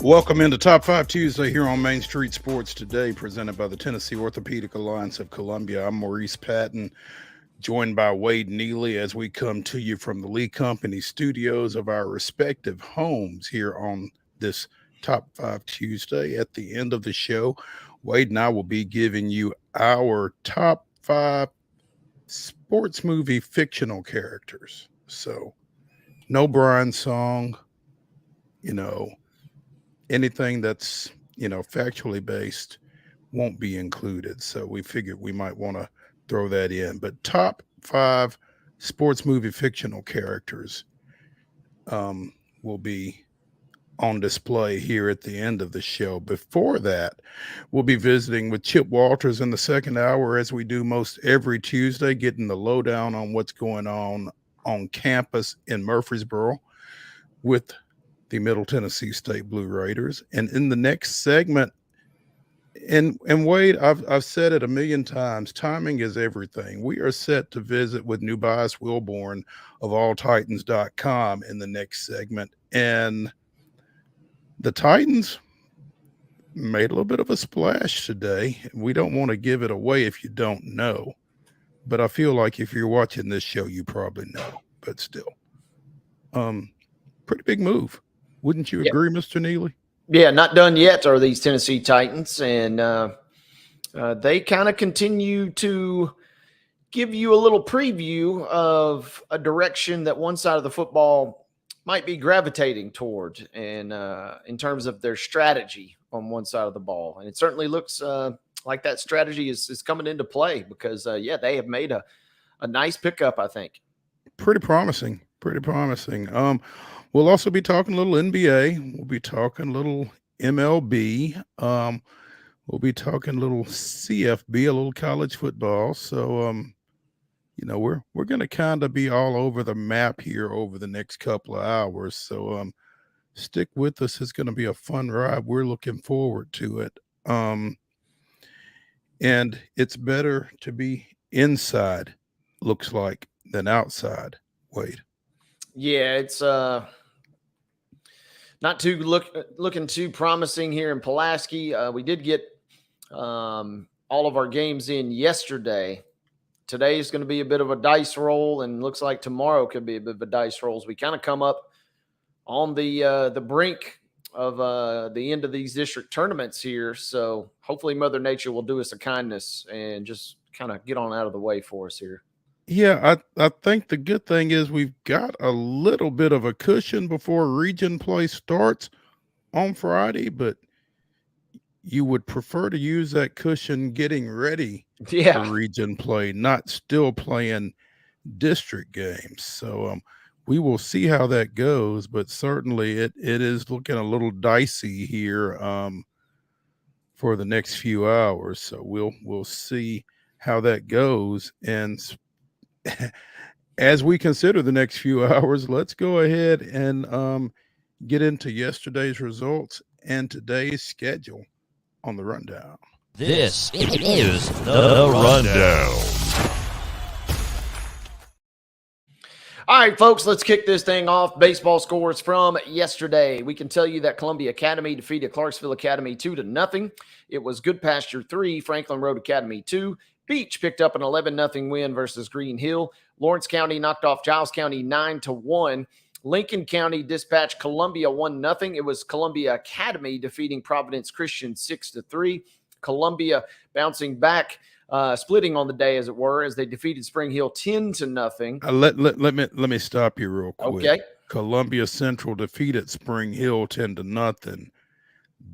Welcome into Top 5 Tuesday here on Main Street Sports Today, presented by the Tennessee Orthopedic Alliance of Columbia. I'm Maurice Patton, joined by Wade Neely as we come to you from the Lee Company studios of our respective homes here on this Top 5 Tuesday. At the end of the show, Wade and I will be giving you our top 5 sports movie fictional characters. So, no Brian song, anything that's factually based won't be included, so we figured we might want to throw that in. But top 5 sports movie fictional characters will be on display here at the end of the show. Before that, we'll be visiting with Chip Walters in the second hour, as we do most every Tuesday, getting the lowdown on what's going on campus in Murfreesboro with the Middle Tennessee State Blue Raiders. And in the next segment, and Wade, I've said it a million times, timing is everything. We are set to visit with NUBYJAS WILBORN of AllTitans.com in the next segment. And the Titans made a little bit of a splash today. We don't want to give it away if you don't know, but I feel like if you're watching this show, you probably know, but still, pretty big move. Wouldn't you agree, Mr. Neely? Yeah, not done yet are these Tennessee Titans, and they kind of continue to give you a little preview of a direction that one side of the football might be gravitating toward, and in terms of their strategy on one side of the ball. And it certainly looks like that strategy is coming into play because, they have made a nice pickup, I think. Pretty promising. We'll also be talking a little NBA. We'll be talking a little MLB. We'll be talking a little CFB, a little college football. So, we're going to kind of be all over the map here over the next couple of hours. So, stick with us. It's going to be a fun ride. We're looking forward to it. And it's better to be inside, looks like, than outside. Wade. Yeah, it's not too looking too promising here in Pulaski. We did get all of our games in yesterday. Today is going to be a bit of a dice roll, and looks like tomorrow could be a bit of a dice roll as we kind of come up on the brink of the end of these district tournaments here. So hopefully Mother Nature will do us a kindness and just kind of get on out of the way for us here. Yeah, I think the good thing is we've got a little bit of a cushion before region play starts on Friday, but you would prefer to use that cushion getting ready for region play, not still playing district games. So we will see how that goes, but certainly it is looking a little dicey here for the next few hours. So we'll see how that goes. And as we consider the next few hours, let's go ahead and get into yesterday's results and today's schedule on the rundown. This is the rundown. All right, folks, let's kick this thing off. Baseball scores from yesterday. We can tell you that Columbia Academy defeated Clarksville Academy 2-0. It was Goodpasture 3, Franklin Road Academy 2. Beach picked up an 11-0 win versus Green Hill. Lawrence County knocked off Giles County 9-1. Lincoln County dispatched Columbia 1-0. It was Columbia Academy defeating Providence Christian 6-3. Columbia bouncing back, splitting on the day, as it were, as they defeated Spring Hill 10-0. Let me stop you real quick. Okay. Columbia Central defeated Spring Hill 10-0.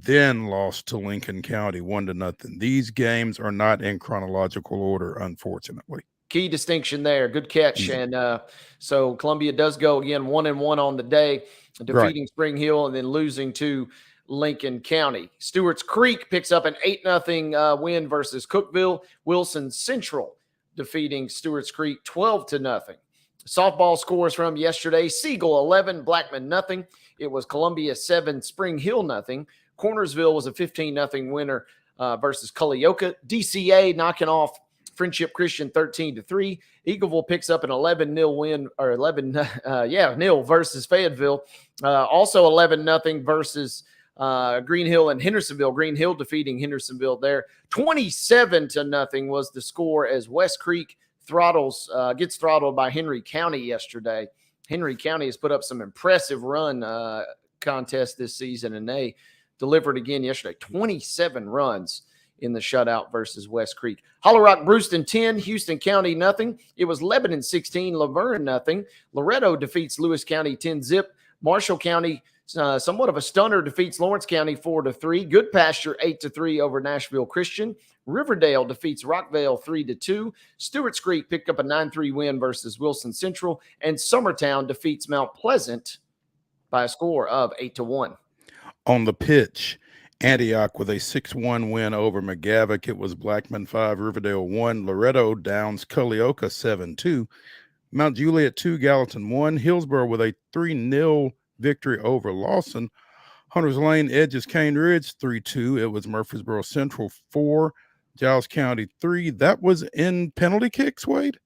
Then lost to Lincoln County 1-0. These games are not in chronological order, unfortunately. Key distinction there. Good catch. And so Columbia does go again 1-1 on the day, defeating Spring Hill and then losing to Lincoln County. Stewart's Creek picks up an 8-0 win versus Cookeville. Wilson Central defeating Stewart's Creek 12-0. Softball scores from yesterday: Siegel 11, Blackman nothing. It was Columbia 7, Spring Hill nothing. Cornersville was a 15-0 winner versus Culleoka. DCA knocking off Friendship Christian 13-3. Eagleville picks up an 11-0 win, or 11 nil versus Fayetteville. Also 11-0 versus Green Hill and Hendersonville. Green Hill defeating Hendersonville there. 27-0 was the score as West Creek gets throttled by Henry County yesterday. Henry County has put up some impressive run contest this season, and they delivered again yesterday. 27 runs in the shutout versus West Creek. Hollow Rock Brewston 10, Houston County nothing. It was Lebanon 16, Laverne nothing. Loretto defeats Lewis County 10-0. Marshall County, somewhat of a stunner, defeats Lawrence County 4-3. Good Pasture 8-3 over Nashville Christian. Riverdale defeats Rockvale 3-2. Stewart's Creek picked up a 9-3 win versus Wilson Central, and Summertown defeats Mount Pleasant by a score of 8-1. On the pitch, Antioch with a 6-1 win over McGavock. It was Blackman 5, Riverdale 1. Loretto downs Culleoka 7-2. Mount Juliet 2, Gallatin 1. Hillsborough with a 3-0 victory over Lawson. Hunters Lane edges Cane Ridge 3-2. It was Murfreesboro Central 4, Giles County 3. That was in penalty kicks, Wade?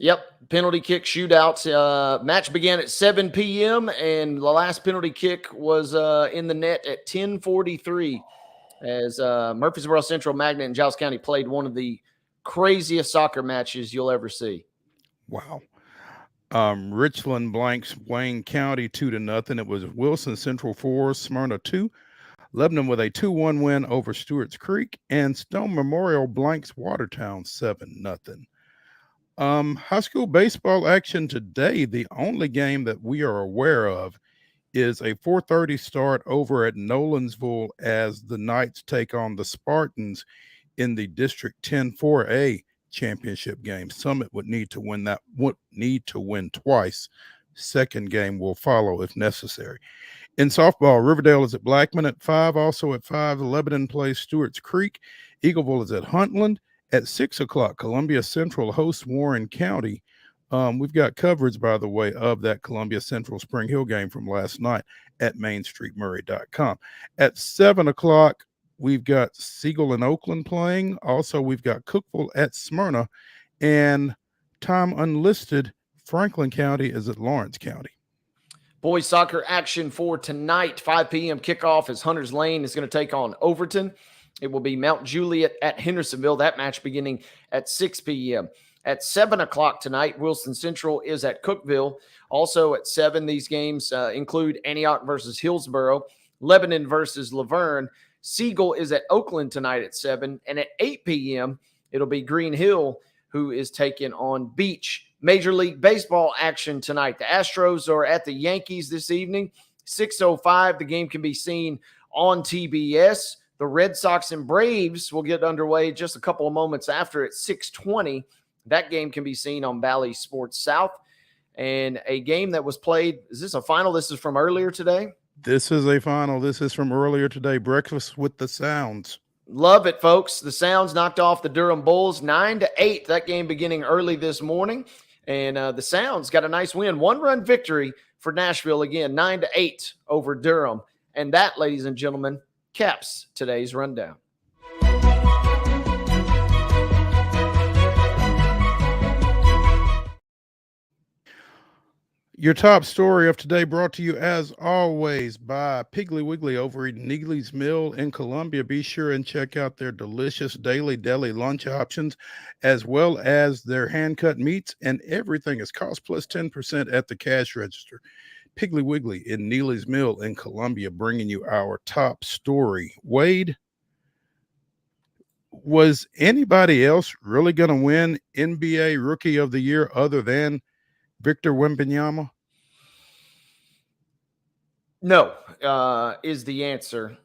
Yep, penalty kick shootouts. Match began at 7 p.m., and the last penalty kick was in the net at 10:43 as Murfreesboro Central, Magnet, and Giles County played one of the craziest soccer matches you'll ever see. Wow. Richland blanks Wayne County 2-0. It was Wilson Central 4, Smyrna 2. Lebanon with a 2-1 win over Stewart's Creek, and Stone Memorial blanks Watertown 7-0. High school baseball action today. The only game that we are aware of is a 4:30 start over at Nolensville as the Knights take on the Spartans in the District 10 4A championship game. Summit would need to win twice. Second game will follow if necessary. In softball, Riverdale is at Blackman at 5. Also at 5, Lebanon plays Stewart's Creek. Eagleville is at Huntland. At 6 o'clock, Columbia Central hosts Warren County. We've got coverage, by the way, of that Columbia Central Spring Hill game from last night at mainstreetmurray.com. At 7 o'clock, we've got Siegel and Oakland playing. Also, we've got Cookville at Smyrna. And time unlisted, Franklin County is at Lawrence County. Boys soccer action for tonight, 5 p.m. kickoff as Hunters Lane is going to take on Overton. It will be Mount Juliet at Hendersonville. That match beginning at 6 p.m. At 7 o'clock tonight, Wilson Central is at Cookville. Also at 7, these games include Antioch versus Hillsborough, Lebanon versus Laverne. Siegel is at Oakland tonight at 7. And at 8 p.m., it'll be Green Hill who is taking on Beach. Major League Baseball action tonight. The Astros are at the Yankees this evening. 6:05, the game can be seen on TBS. The Red Sox and Braves will get underway just a couple of moments after at 6:20. That game can be seen on Bally Sports South. And a game that was played, is this a final? This is from earlier today? This is a final. This is from earlier today. Breakfast with the Sounds. Love it, folks. The Sounds knocked off the Durham Bulls 9-8. That game beginning early this morning. And the Sounds got a nice win. 1-run victory for Nashville again, 9-8 over Durham. And that, ladies and gentlemen, caps today's rundown. Your top story of today brought to you, as always, by Piggly Wiggly over at Neely's Mill in Columbia. Be sure and check out their delicious daily deli lunch options, as well as their hand-cut meats, and everything is cost plus 10% at the cash register. Piggly Wiggly in Neely's Mill in Columbia, bringing you our top story. Wade, was anybody else really going to win NBA Rookie of the Year other than Victor Wembanyama? No, is the answer.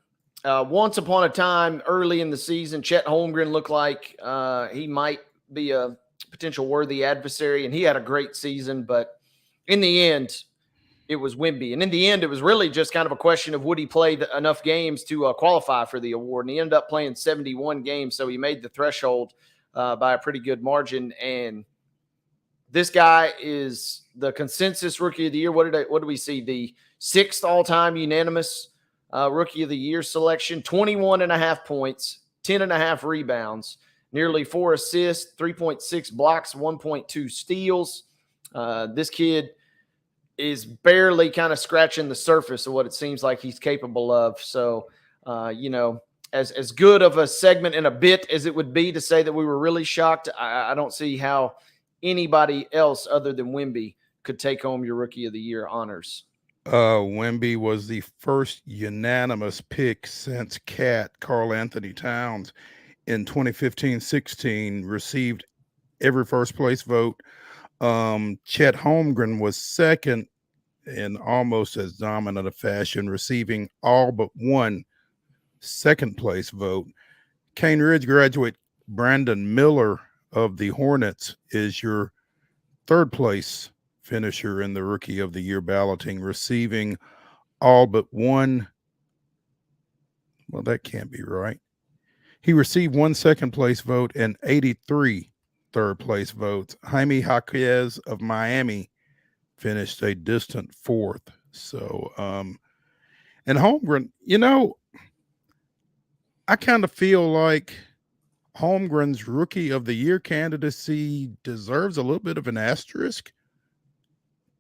Once upon a time, early in the season, Chet Holmgren looked like he might be a potential worthy adversary, and he had a great season. But in the end, it was Wemby. And in the end, it was really just kind of a question of would he play enough games to qualify for the award. And he ended up playing 71 games, so he made the threshold by a pretty good margin. And this guy is the consensus Rookie of the Year. What do we see? The 6th all-time unanimous Rookie of the Year selection. 21.5 points, 10.5 rebounds, nearly 4 assists, 3.6 blocks, 1.2 steals. This kid is barely kind of scratching the surface of what it seems like he's capable of. So, as good of a segment and a bit as it would be to say that we were really shocked, I don't see how anybody else other than Wemby could take home your Rookie of the Year honors. Wemby was the first unanimous pick since Karl Anthony Towns in 2015-16, received every first place vote. Chet Holmgren was second in almost as dominant a fashion, receiving all but one second place vote. Cane Ridge graduate Brandon Miller of the Hornets is your third place finisher in the Rookie of the Year balloting, receiving all but one. Well, that can't be right. He received one second place vote and 83 third place votes. Jaime Jaquez of Miami finished a distant fourth. So, and Holmgren, I kind of feel like Holmgren's Rookie of the Year candidacy deserves a little bit of an asterisk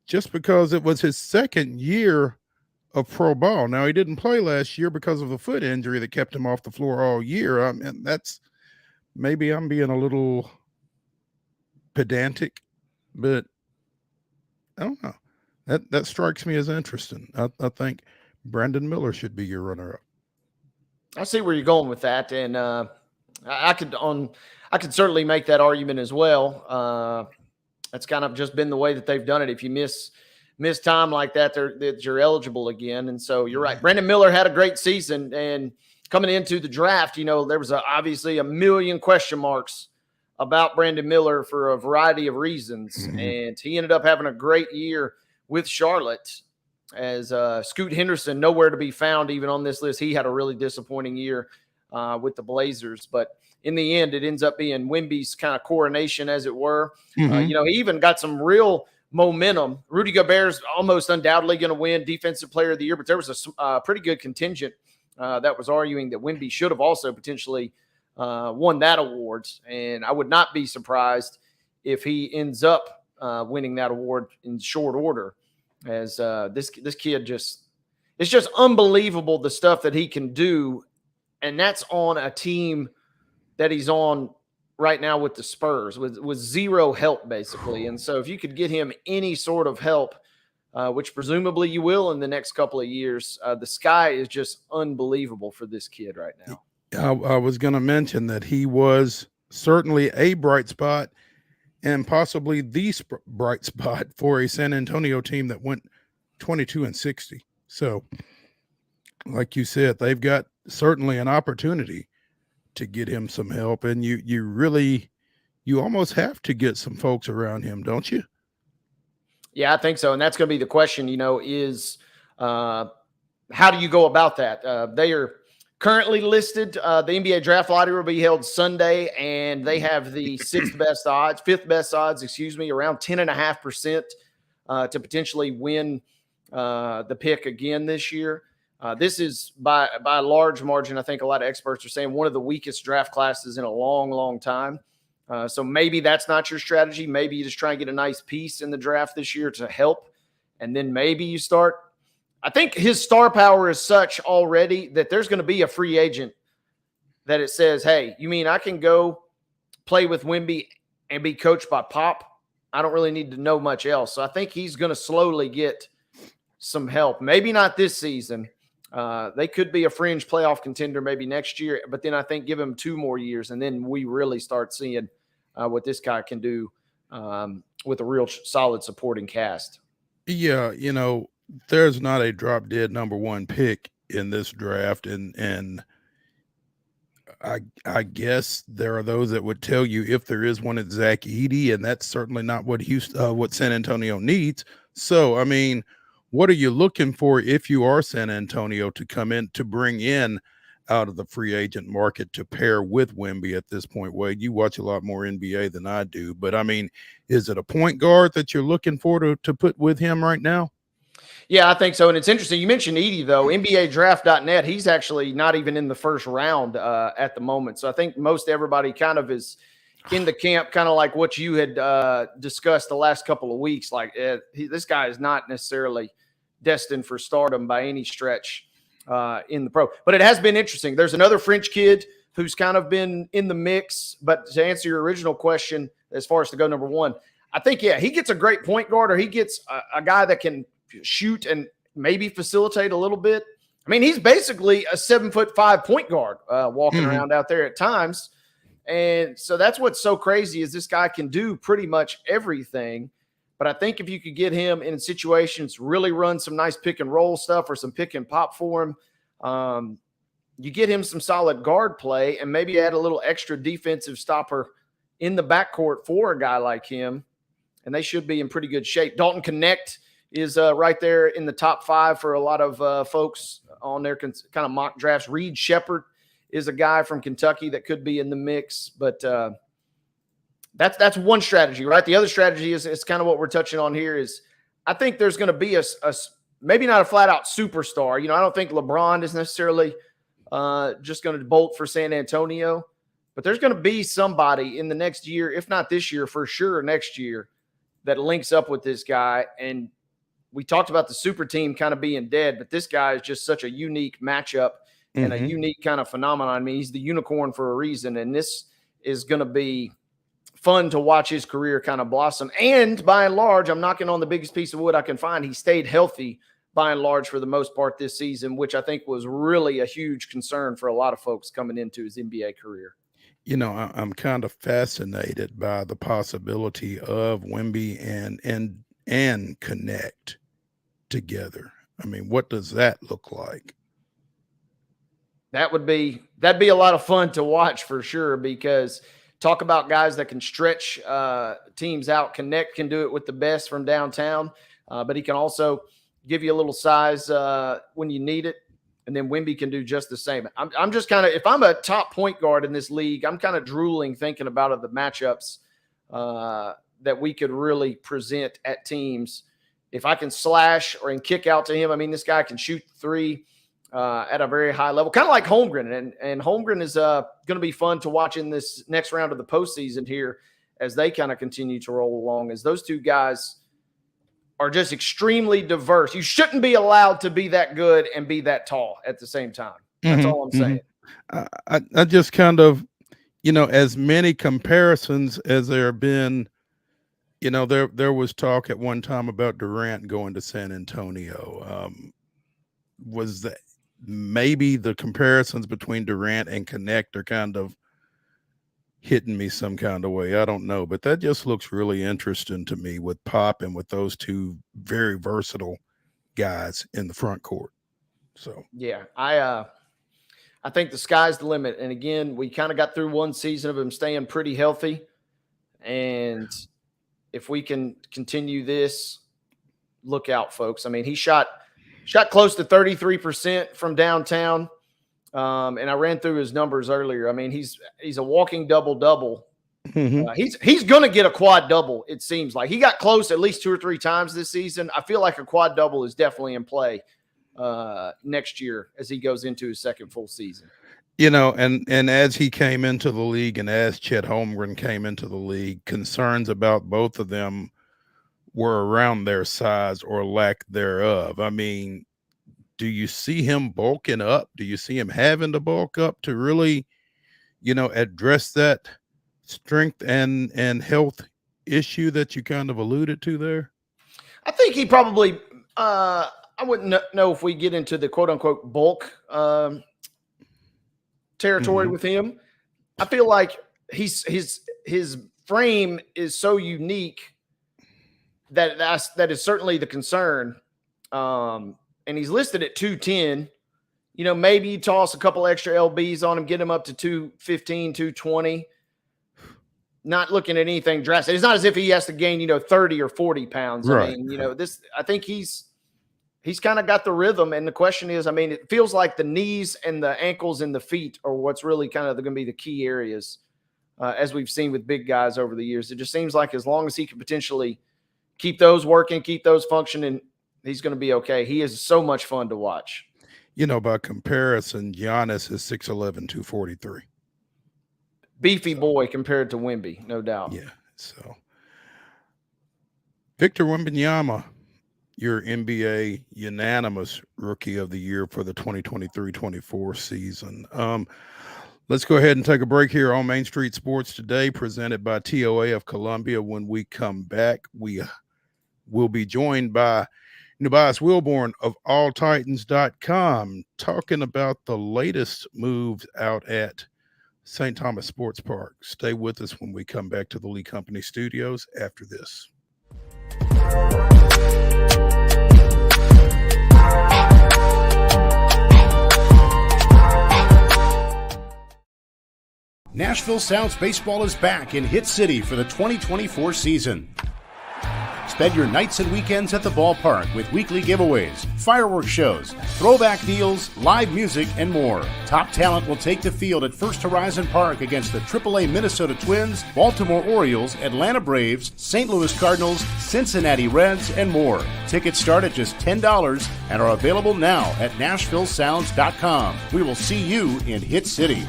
just because it was his second year of pro ball. Now, he didn't play last year because of the foot injury that kept him off the floor all year. And that's, maybe I'm being a little pedantic, but I don't know. That strikes me as interesting. I think Brandon Miller should be your runner-up. I see where you're going with that, and I could certainly make that argument as well. That's kind of just been the way that they've done it. If you miss time like that, you're eligible again. And so you're right. Brandon Miller had a great season, and coming into the draft, there was obviously a million question marks about Brandon Miller for a variety of reasons, and he ended up having a great year with Charlotte. As Scoot Henderson, nowhere to be found even on this list. He had a really disappointing year with the Blazers, but in the end, it ends up being Wemby's kind of coronation, as it were. He even got some real momentum. Rudy Gobert's almost undoubtedly going to win Defensive Player of the Year, but there was a pretty good contingent that was arguing that Wemby should have also potentially won that award, and I would not be surprised if he ends up winning that award in short order. As this kid it's just unbelievable the stuff that he can do, and that's on a team that he's on right now with the Spurs with zero help basically. And so if you could get him any sort of help, which presumably you will in the next couple of years, the sky is just unbelievable for this kid right now. I was going to mention that he was certainly a bright spot, and possibly the bright spot for a San Antonio team that went 22-60. So, like you said, they've got certainly an opportunity to get him some help, and you almost have to get some folks around him, don't you? Yeah, I think so, and that's going to be the question. Is how do you go about that? They are currently listed. The NBA draft lottery will be held Sunday, and they have the fifth best odds, around 10.5% to potentially win the pick again this year. This is by a large margin. I think a lot of experts are saying one of the weakest draft classes in a long, long time. So maybe that's not your strategy. Maybe you just try and get a nice piece in the draft this year to help, and then maybe you start. I think his star power is such already that there's going to be a free agent that it says, hey, you mean I can go play with Wemby and be coached by Pop? I don't really need to know much else. So I think he's going to slowly get some help. Maybe not this season. They could be a fringe playoff contender maybe next year, but then I think give him 2 more years, and then we really start seeing what this guy can do with a real solid supporting cast. Yeah, there's not a drop dead number one pick in this draft, and I guess there are those that would tell you if there is one, it's Zach Edey, and that's certainly not what what San Antonio needs. So, I mean, what are you looking for if you are San Antonio to come in to bring in out of the free agent market to pair with Wemby at this point? Wade, you watch a lot more NBA than I do, but I mean, is it a point guard that you're looking for to put with him right now? Yeah, I think so. And it's interesting. You mentioned Edey, though. NBADraft.net, he's actually not even in the first round at the moment. So I think most everybody kind of is in the camp, kind of like what you had discussed the last couple of weeks. Like this guy is not necessarily destined for stardom by any stretch in the pro. But it has been interesting. There's another French kid who's kind of been in the mix. But to answer your original question, as far as to go number one, I think, yeah, he gets a great point guard, or he gets a guy that can shoot and maybe facilitate a little bit. I mean, he's basically a 7'5" point guard walking around out there at times. And so that's what's so crazy is this guy can do pretty much everything. But I think if you could get him in situations, really run some nice pick and roll stuff or some pick and pop for him, you get him some solid guard play and maybe add a little extra defensive stopper in the backcourt for a guy like him, and they should be in pretty good shape. Dalton Connect is right there in the top 5 for a lot of folks on their kind of mock drafts. Reed Shepherd is a guy from Kentucky that could be in the mix, but that's one strategy, right? The other strategy is kind of what we're touching on here is I think there's going to be a maybe not a flat-out superstar. You know, I don't think LeBron is necessarily just going to bolt for San Antonio, but there's going to be somebody in the next year, if not this year, for sure next year, that links up with this guy. And we talked about the super team kind of being dead, but this guy is just such a unique matchup and a unique kind of phenomenon. I mean, he's the unicorn for a reason, and this is going to be fun to watch his career kind of blossom. And by and large, I'm knocking on the biggest piece of wood I can find. He stayed healthy by and large for the most part this season, which I think was really a huge concern for a lot of folks coming into his NBA career. You know, I'm kind of fascinated by the possibility of Wemby and Connect together. I mean, what does that look like? That'd be a lot of fun to watch for sure, because talk about guys that can stretch teams out. Connect can do it with the best from downtown, but he can also give you a little size when you need it. And then Wemby can do just the same. I'm just kind of, if I'm a top point guard in this league, I'm kind of drooling thinking about the matchups that we could really present at teams. If I can slash or kick out to him, I mean, this guy can shoot three at a very high level, kind of like Holmgren. And Holmgren is going to be fun to watch in this next round of the postseason here as they kind of continue to roll along, as those two guys are just extremely diverse. You shouldn't be allowed to be that good and be that tall at the same time. That's all I'm saying. I just kind of, you know, as many comparisons as there have been, you know, there was talk at one time about Durant going to San Antonio. Was that maybe the comparisons between Durant and Connect are kind of hitting me some kind of way? I don't know, but that just looks really interesting to me with Pop and with those two very versatile guys in the front court. So yeah, I think the sky's the limit. And again, we kind of got through one season of him staying pretty healthy, and if we can continue this, look out, folks. I mean, he shot close to 33% from downtown. And I ran through his numbers earlier. I mean, he's a walking double-double. He's going to get a quad double, it seems like. He got close at least 2 or 3 times this season. I feel like a quad double is definitely in play next year as he goes into his second full season. You know, and as he came into the league and as Chet Holmgren came into the league, concerns about both of them were around their size or lack thereof. I mean, do you see him bulking up? Do you see him having to bulk up to really, you know, address that strength and health issue that you kind of alluded to there? I think he probably I wouldn't know if we get into the quote unquote bulk territory with him. I feel like his frame is so unique that is certainly the concern. And he's listed at 210. You know, maybe you toss a couple extra LBs on him, get him up to 215, 220. Not looking at anything drastic. It's not as if he has to gain, you know, 30 or 40 pounds. Right. I mean, you know, I think he's kind of got the rhythm. And the question is, I mean, it feels like the knees and the ankles and the feet are what's really kind of going to be the key areas, as we've seen with big guys over the years. It just seems like as long as he can potentially keep those working, keep those functioning, he's going to be okay. He is so much fun to watch. You know, by comparison, Giannis is 6'11", 243. beefy boy compared to Wemby, no doubt. Yeah. So Victor Wembanyama, your NBA unanimous rookie of the year for the 2023-24 season. Let's go ahead and take a break here on Main Street Sports Today, presented by TOA of Columbia. When we come back, we will be joined by NUBYJAS WILBORN of AllTitans.com, talking about the latest moves out at St. Thomas Sports Park. Stay with us when we come back to the Lee Company studios after this. Nashville Sounds Baseball is back in Hit City for the 2024 season. Spend your nights and weekends at the ballpark with weekly giveaways, fireworks shows, throwback deals, live music, and more. Top talent will take the field at First Horizon Park against the AAA Minnesota Twins, Baltimore Orioles, Atlanta Braves, St. Louis Cardinals, Cincinnati Reds, and more. Tickets start at just $10 and are available now at NashvilleSounds.com. We will see you in Hit City.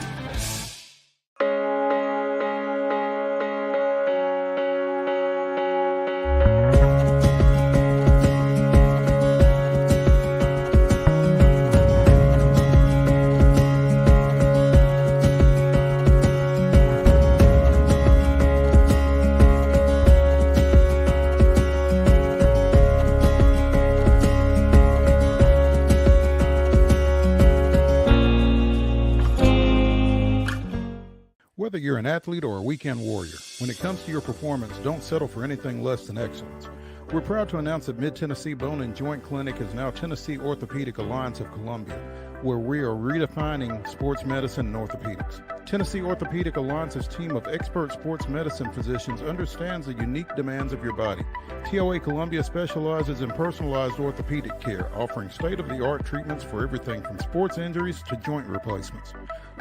Whether you're an athlete or a weekend warrior, when it comes to your performance, don't settle for anything less than excellence. We're proud to announce that Mid-Tennessee Bone and Joint Clinic is now Tennessee Orthopedic Alliance of Columbia, where we are redefining sports medicine and orthopedics. Tennessee Orthopedic Alliance's team of expert sports medicine physicians understands the unique demands of your body. TOA Columbia specializes in personalized orthopedic care, offering state-of-the-art treatments for everything from sports injuries to joint replacements.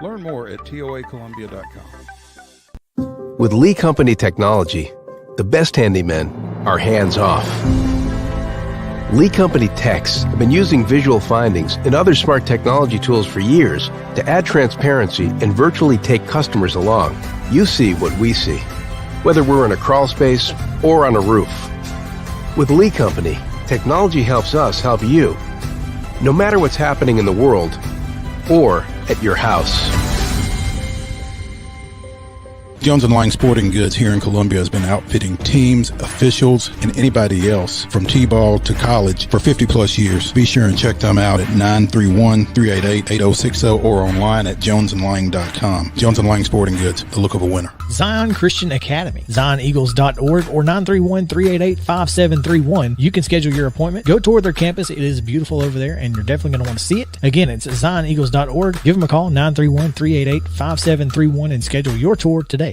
Learn more at toacolumbia.com. With Lee Company technology, the best handymen are hands-off. Lee Company techs have been using visual findings and other smart technology tools for years to add transparency and virtually take customers along. You see what we see, whether we're in a crawl space or on a roof. With Lee Company, technology helps us help you, no matter what's happening in the world or at your house. Jones & Lang Sporting Goods here in Columbia has been outfitting teams, officials, and anybody else from T-ball to college for 50 plus years. Be sure and check them out at 931-388-8060 or online at jonesandlang.com. Jones & Lang Sporting Goods, the look of a winner. Zion Christian Academy, zioneagles.org or 931-388-5731. You can schedule your appointment. Go tour their campus. It is beautiful over there, and you're definitely going to want to see it. Again, it's zioneagles.org. Give them a call, 931-388-5731, and schedule your tour today.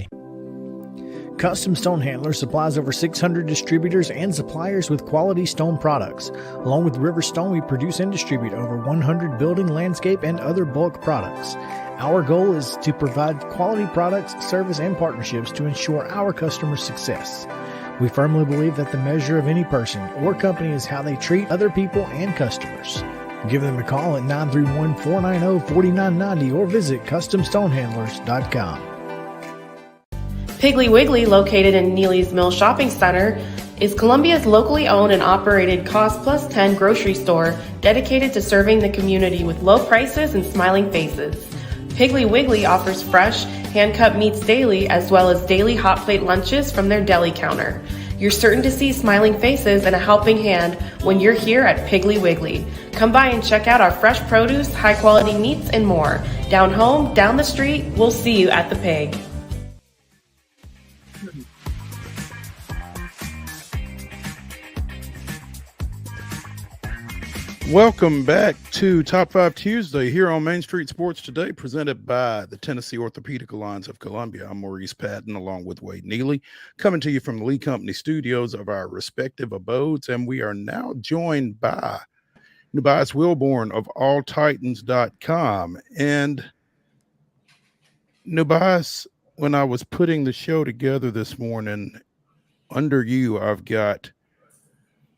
Custom Stone Handler supplies over 600 distributors and suppliers with quality stone products. Along with River Stone, we produce and distribute over 100 building, landscape, and other bulk products. Our goal is to provide quality products, service, and partnerships to ensure our customers' success. We firmly believe that the measure of any person or company is how they treat other people and customers. Give them a call at 931-490-4990 or visit CustomStonehandlers.com. Piggly Wiggly, located in Neely's Mill Shopping Center, is Columbia's locally owned and operated Cost Plus 10 grocery store dedicated to serving the community with low prices and smiling faces. Piggly Wiggly offers fresh, hand-cut meats daily as well as daily hot plate lunches from their deli counter. You're certain to see smiling faces and a helping hand when you're here at Piggly Wiggly. Come by and check out our fresh produce, high-quality meats, and more. Down home, down the street, we'll see you at the Pig. Welcome back to Top 5 Tuesday here on Main Street Sports Today, presented by the Tennessee Orthopedic Alliance of Columbia. I'm Maurice Patton, along with Wade Neely, coming to you from the Lee Company studios of our respective abodes, and we are now joined by NUBYJAS WILBORN of AllTitans.com. And NUBYJAS, when I was putting the show together this morning, under you, I've got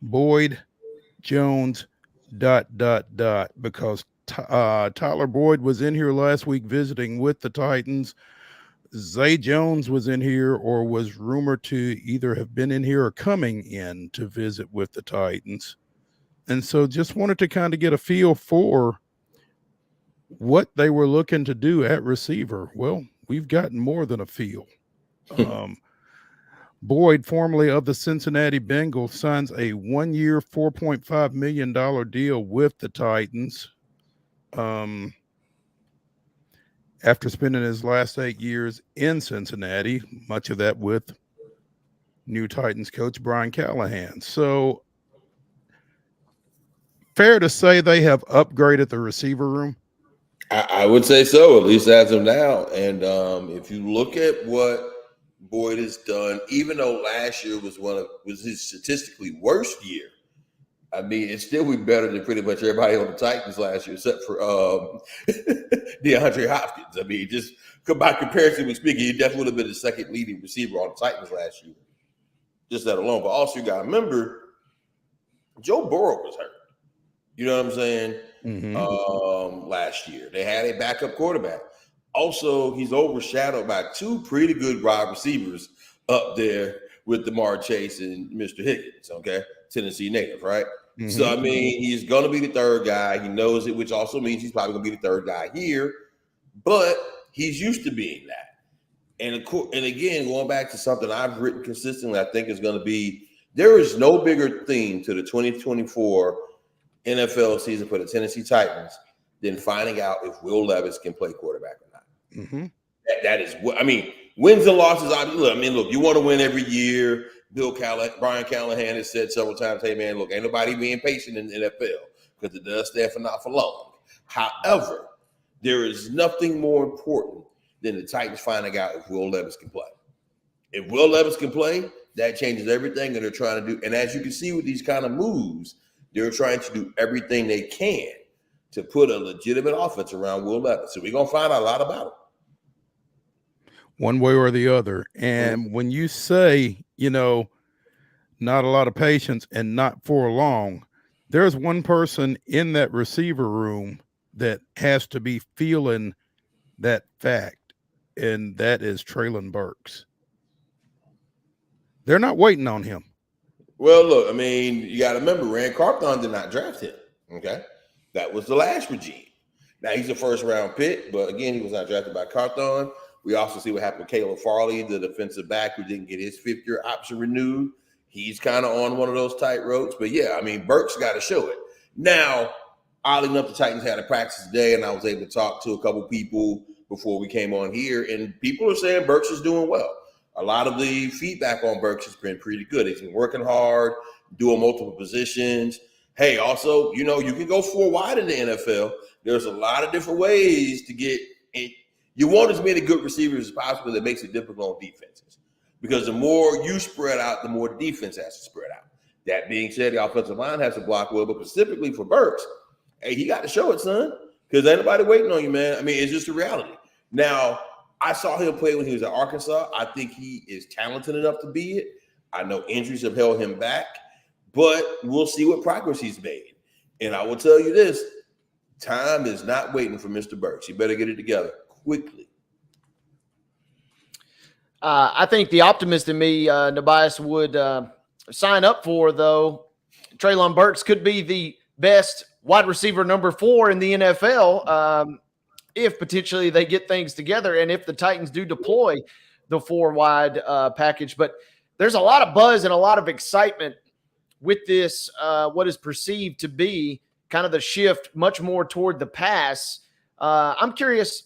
Boyd, Jones, ... because Tyler Boyd was in here last week visiting with the Titans. Zay Jones was in here or was rumored to either have been in here or coming in to visit with the Titans. And so just wanted to kind of get a feel for what they were looking to do at receiver. Well, we've gotten more than a feel. Boyd, formerly of the Cincinnati Bengals, signs a 1-year, $4.5 million deal with the Titans. After spending his last 8 years in Cincinnati, much of that with new Titans coach Brian Callahan. So fair to say they have upgraded the receiver room? I would say so, at least as of now. And if you look at what Boyd has done, even though last year was his statistically worst year, I mean, it still would be better than pretty much everybody on the Titans last year, except for DeAndre Hopkins. I mean, just by comparison, speaking, he definitely would have been the second leading receiver on the Titans last year. Just that alone. But also, you got to remember, Joe Burrow was hurt. You know what I'm saying? Last year, they had a backup quarterback. Also, he's overshadowed by two pretty good wide receivers up there with DeMar Chase and Mr. Higgins. Okay, Tennessee native, right? So I mean, he's going to be the third guy. He knows it, which also means he's probably going to be the third guy here. But he's used to being that. And again, going back to something I've written consistently, I think is going to be there is no bigger theme to the 2024 NFL season for the Tennessee Titans than finding out if Will Levis can play quarterback or not. That is what I mean. Wins and losses. Look, you want to win every year. Brian Callahan has said several times, "Hey man, look, ain't nobody being patient in the NFL because it does stand for not for long." However, there is nothing more important than the Titans finding out if Will Levis can play. If Will Levis can play, that changes everything that they're trying to do. And as you can see with these kind of moves, they're trying to do everything they can to put a legitimate offense around Will Levis. So we're going to find out a lot about it. One way or the other. And when you say, not a lot of patience and not for long, there's one person in that receiver room that has to be feeling that fact, and that is Treylon Burks. They're not waiting on him. Well, look, I mean, you got to remember, Rand Carthon did not draft him, okay? That was the last regime. Now, he's a first-round pick, but again, he was not drafted by Carthon. We also see what happened with Caleb Farley, the defensive back who didn't get his fifth-year option renewed. He's kind of on one of those tight ropes. But, yeah, I mean, Burks got to show it. Now, oddly enough, the Titans had a practice today, and I was able to talk to a couple people before we came on here, and people are saying Burks is doing well. A lot of the feedback on Burks has been pretty good. He's been working hard, doing multiple positions. Hey, also, you can go 4 wide in the NFL. There's a lot of different ways to get in. You want as many good receivers as possible. That makes it difficult on defenses because the more you spread out, the more defense has to spread out. That being said, the offensive line has to block well, but specifically for Burks, hey, he got to show it, son, because ain't nobody waiting on you, man. I mean, it's just a reality. Now, I saw him play when he was at Arkansas. I think he is talented enough to be it. I know injuries have held him back, but we'll see what progress he's made. And I will tell you this, time is not waiting for Mr. Burks. You better get it together quickly. I think the optimist in me, NUBYJAS, would sign up for, though, Treylon Burks could be the best wide receiver number 4 in the NFL if potentially they get things together and if the Titans do deploy the 4-wide package. But there's a lot of buzz and a lot of excitement with this, what is perceived to be kind of the shift much more toward the pass. I'm curious,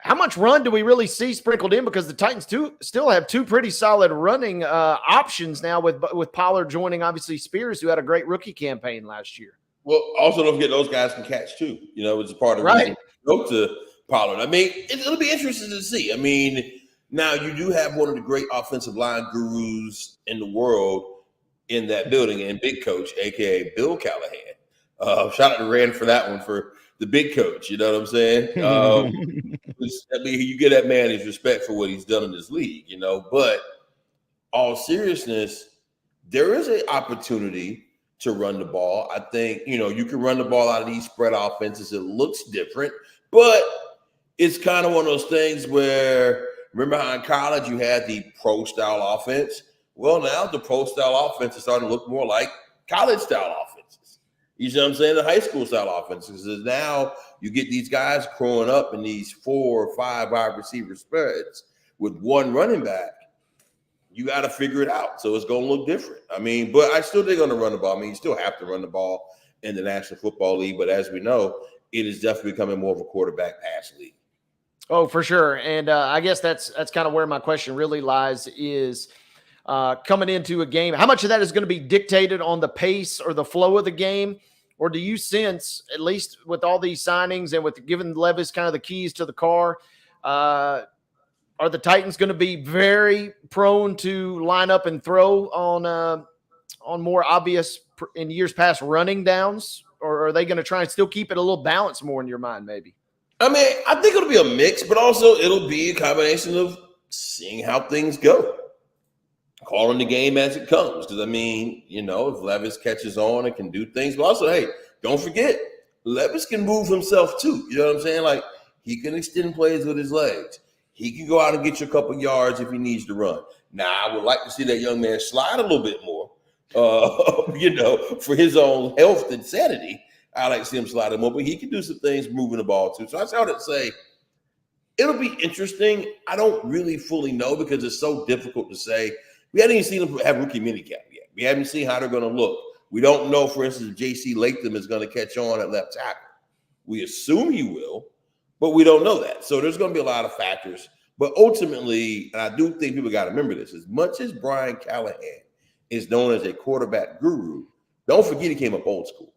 how much run do we really see sprinkled in? Because the Titans still have 2 pretty solid running options now with Pollard joining, obviously, Spears, who had a great rookie campaign last year. Well, also don't forget those guys can catch too. It's a part of right. Go to Pollard. I mean, it'll be interesting to see. I mean, now you do have one of the great offensive line gurus in the world in that building, and Big Coach, aka Bill Callahan. Shout out to Rand for that one, for the Big Coach. You know what I'm saying? I mean, you get that man his respect for what he's done in this league. But all seriousness, there is an opportunity to run the ball. I think, you can run the ball out of these spread offenses. It looks different, but it's kind of one of those things where Remember how in college you had the pro style offense? Well, now the pro style offense is starting to look more like college style offenses. You see what I'm saying? The high school style offenses. Is now you get these guys growing up in these 4 or 5 wide receiver spreads with one running back. You got to figure it out. So it's going to look different. I mean, but I still think going to run the ball. I mean, you still have to run the ball in the National Football League. But as we know, it is definitely becoming more of a quarterback pass league. Oh, for sure. And I guess that's kind of where my question really lies is coming into a game. How much of that is going to be dictated on the pace or the flow of the game? Or do you sense, at least with all these signings and with giving Levis kind of the keys to the car, are the Titans going to be very prone to line up and throw on more obvious in years past running downs? Or are they going to try and still keep it a little balanced more in your mind, maybe? I mean, I think it'll be a mix, but also it'll be a combination of seeing how things go, calling the game as it comes. Because, I mean, you know, if Levis catches on and can do things, but also, hey, don't forget, Levis can move himself too. You know what I'm saying? Like, he can extend plays with his legs. He can go out and get you a couple yards if he needs to run. Now, I would like to see that young man slide a little bit more, you know, for his own health and sanity. I like to see him slide more, but he can do some things moving the ball too. So I would say it'll be interesting. I don't really fully know because it's so difficult to say. We haven't even seen them have rookie minicamp yet. We haven't seen how they're going to look. We don't know, for instance, if J.C. Latham is going to catch on at left tackle. We assume he will, but we don't know that. So there's going to be a lot of factors. But ultimately, and I do think people got to remember this, as much as Brian Callahan is known as a quarterback guru, don't forget he came up old school.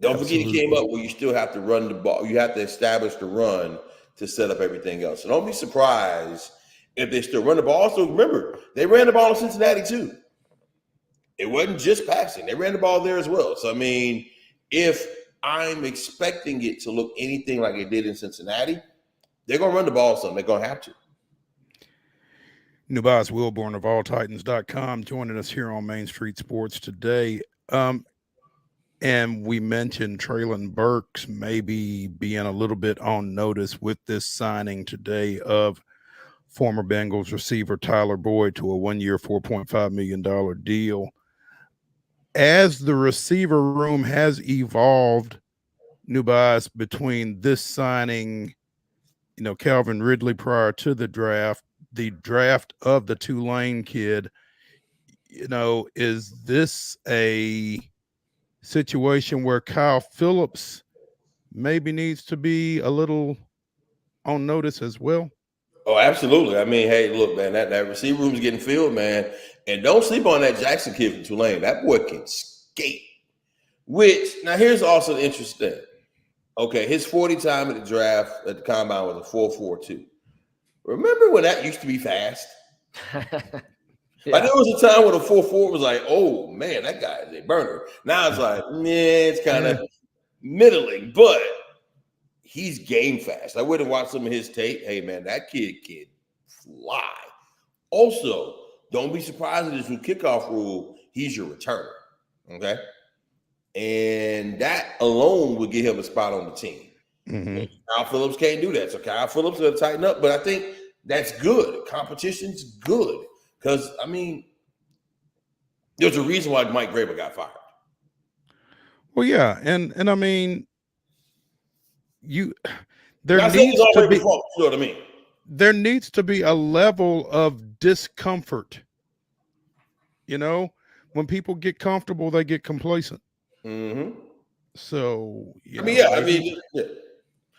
Don't forget he came up where you still have to run the ball. You have to establish the run to set up everything else. So don't be surprised if they still run the ball. Also, remember, they ran the ball in Cincinnati too. It wasn't just passing. They ran the ball there as well. So, I mean, if I'm expecting it to look anything like it did in Cincinnati, they're going to run the ball some. They're going to have to. NUBYJAS WILBORN of AllTitans.com joining us here on Main Street Sports today. And we mentioned Traylon Burks maybe being a little bit on notice with this signing today of former Bengals receiver Tyler Boyd to a 1-year, $4.5 million deal. As the receiver room has evolved, NUBYJAS, between this signing, you know, Calvin Ridley prior to the draft of the Tulane kid, you know, is this a situation where Kyle Phillips maybe needs to be a little on notice as well? Oh, absolutely. I mean, hey, look, man, that receiver room is getting filled, man. And don't sleep on that Jackson kid from Tulane. That boy can skate. Which, now here's also interesting. Okay, his 40 time at the draft at the combine was a 4.42. Remember when that used to be fast? Yeah. Like there was a time when a 4.4 was like, oh man, that guy is a burner. Now it's like, man, it's kind of middling, but he's game fast. I went and watched some of his tape. Hey man, that kid can fly. Also, don't be surprised at this new kickoff rule. He's your returner. Okay. And that alone would get him a spot on the team. Mm-hmm. Kyle Phillips can't do that. So Kyle Phillips is going to tighten up, but I think that's good. Competition's good. Because, I mean, there's a reason why Mike Vrabel got fired. Well, yeah. And I mean, there needs to be, you know what I mean? There needs to be a level of discomfort. You know, when people get comfortable, they get complacent. Mm-hmm. So, I mean,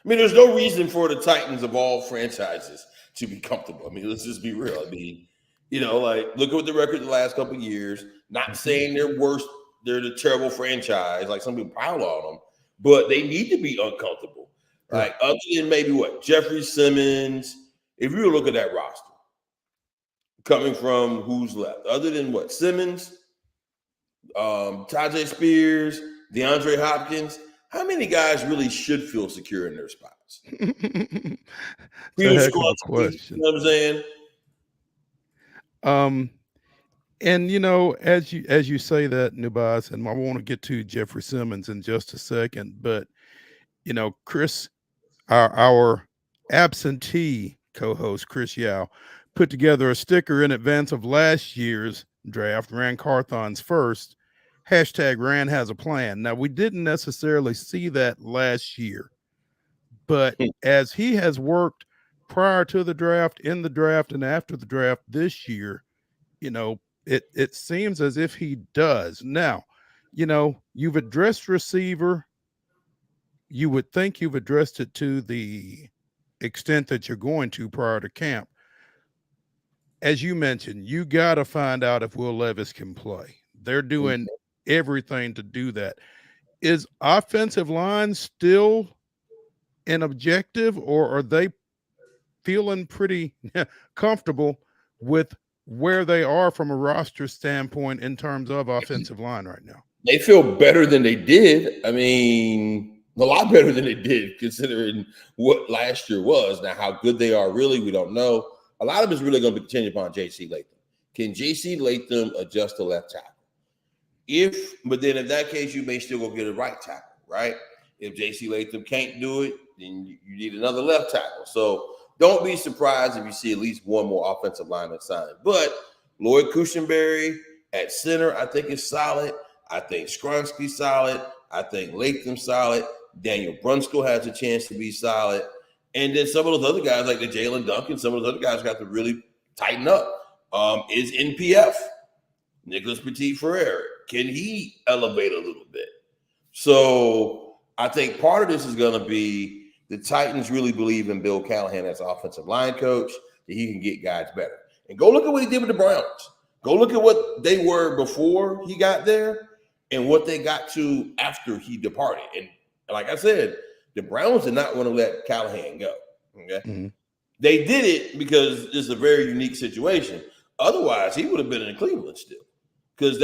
there's no reason for the Titans of all franchises to be comfortable. I mean, let's just be real. I mean, you know, like look at the record the last couple of years. Not saying they're worse, they're the terrible franchise, like some people pile on them, but they need to be uncomfortable. Like other than maybe what Jeffrey Simmons, if you look at that roster, coming from who's left, other than what Simmons, Tajay Spears, DeAndre Hopkins, how many guys really should feel secure in their spots? That's a heck of a question. You know what I'm saying? And you know, as you say that, NUBYJAS, and I want to get to Jeffrey Simmons in just a second, but you know, Chris, our absentee co-host Chris Yao put together a sticker in advance of last year's draft, Rand Carthon's first, hashtag Rand has a plan. Now, we didn't necessarily see that last year, but as he has worked prior to the draft, in the draft, and after the draft this year, it seems as if he does. Now, you've addressed receiver. You would think you've addressed it to the extent that you're going to prior to camp. As you mentioned, you got to find out if Will Levis can play. They're doing everything to do that. Is offensive line still an objective, or are they feeling pretty comfortable with where they are from a roster standpoint in terms of offensive line right now? They feel better than they did. I mean, a lot better than they did considering what last year was. Now, how good they are really, we don't know. A lot of it's really going to be contingent upon J.C. Latham. Can J.C. Latham adjust to left tackle? But then in that case, you may still go get a right tackle, right? If J.C. Latham can't do it, then you need another left tackle. So don't be surprised if you see at least one more offensive lineman signed. But Lloyd Cushenberry at center, I think, is solid. I think Skronsky's solid. I think Latham's solid. Daniel Brunskill has a chance to be solid. And then some of those other guys, like the Jalen Duncan, some of those other guys got to really tighten up. Is NPF, Nicholas Petit-Frere, can he elevate a little bit? So I think part of this is going to be the Titans really believe in Bill Callahan as offensive line coach, that he can get guys better. And go look at what he did with the Browns. Go look at what they were before he got there and what they got to after he departed. And like I said, the Browns did not want to let Callahan go. Okay. Mm-hmm. They did it because it's a very unique situation. Otherwise, he would have been in Cleveland still. Because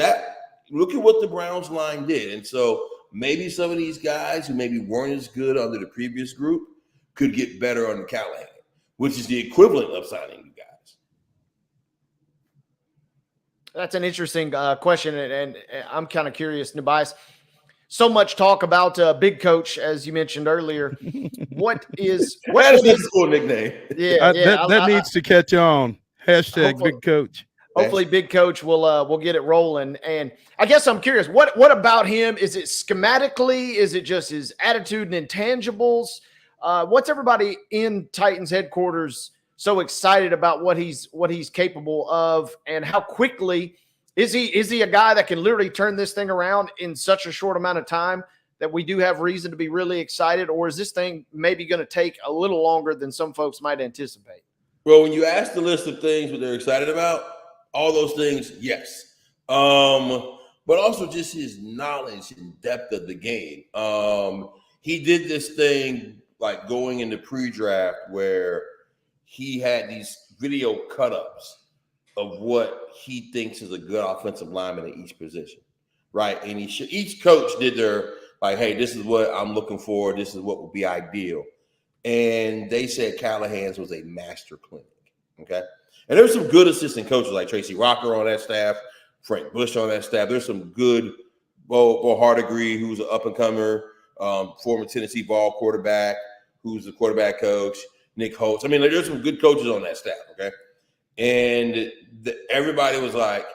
look at what the Browns line did. And so maybe some of these guys who maybe weren't as good under the previous group could get better under Callahan, which is the equivalent of signing you guys. That's an interesting question. And I'm kind of curious, NUBYJAS. So much talk about Big Coach, as you mentioned earlier. What is a cool nickname? Yeah, that needs to catch on. Hashtag Big Coach. Hopefully, Big Coach will get it rolling. And I guess I'm curious, what about him? Is it schematically? Is it just his attitude and intangibles? What's everybody in Titans headquarters so excited about what he's capable of, and how quickly? Is he a guy that can literally turn this thing around in such a short amount of time that we do have reason to be really excited? Or is this thing maybe going to take a little longer than some folks might anticipate? Well, when you ask the list of things what they're excited about, all those things, yes. But also just his knowledge and depth of the game. He did this thing like going into pre-draft where he had these video cut-ups of what he thinks is a good offensive lineman at each position, right? And each coach did their, like, hey, this is what I'm looking for. This is what would be ideal. And they said Callahan's was a master clinic, okay? And there's some good assistant coaches like Tracy Rocker on that staff, Frank Bush on that staff. There's some good, Bo Hardigree, who's an up-and-comer, former Tennessee ball quarterback, who's the quarterback coach, Nick Holtz. I mean, there's some good coaches on that staff, okay? And everybody was like,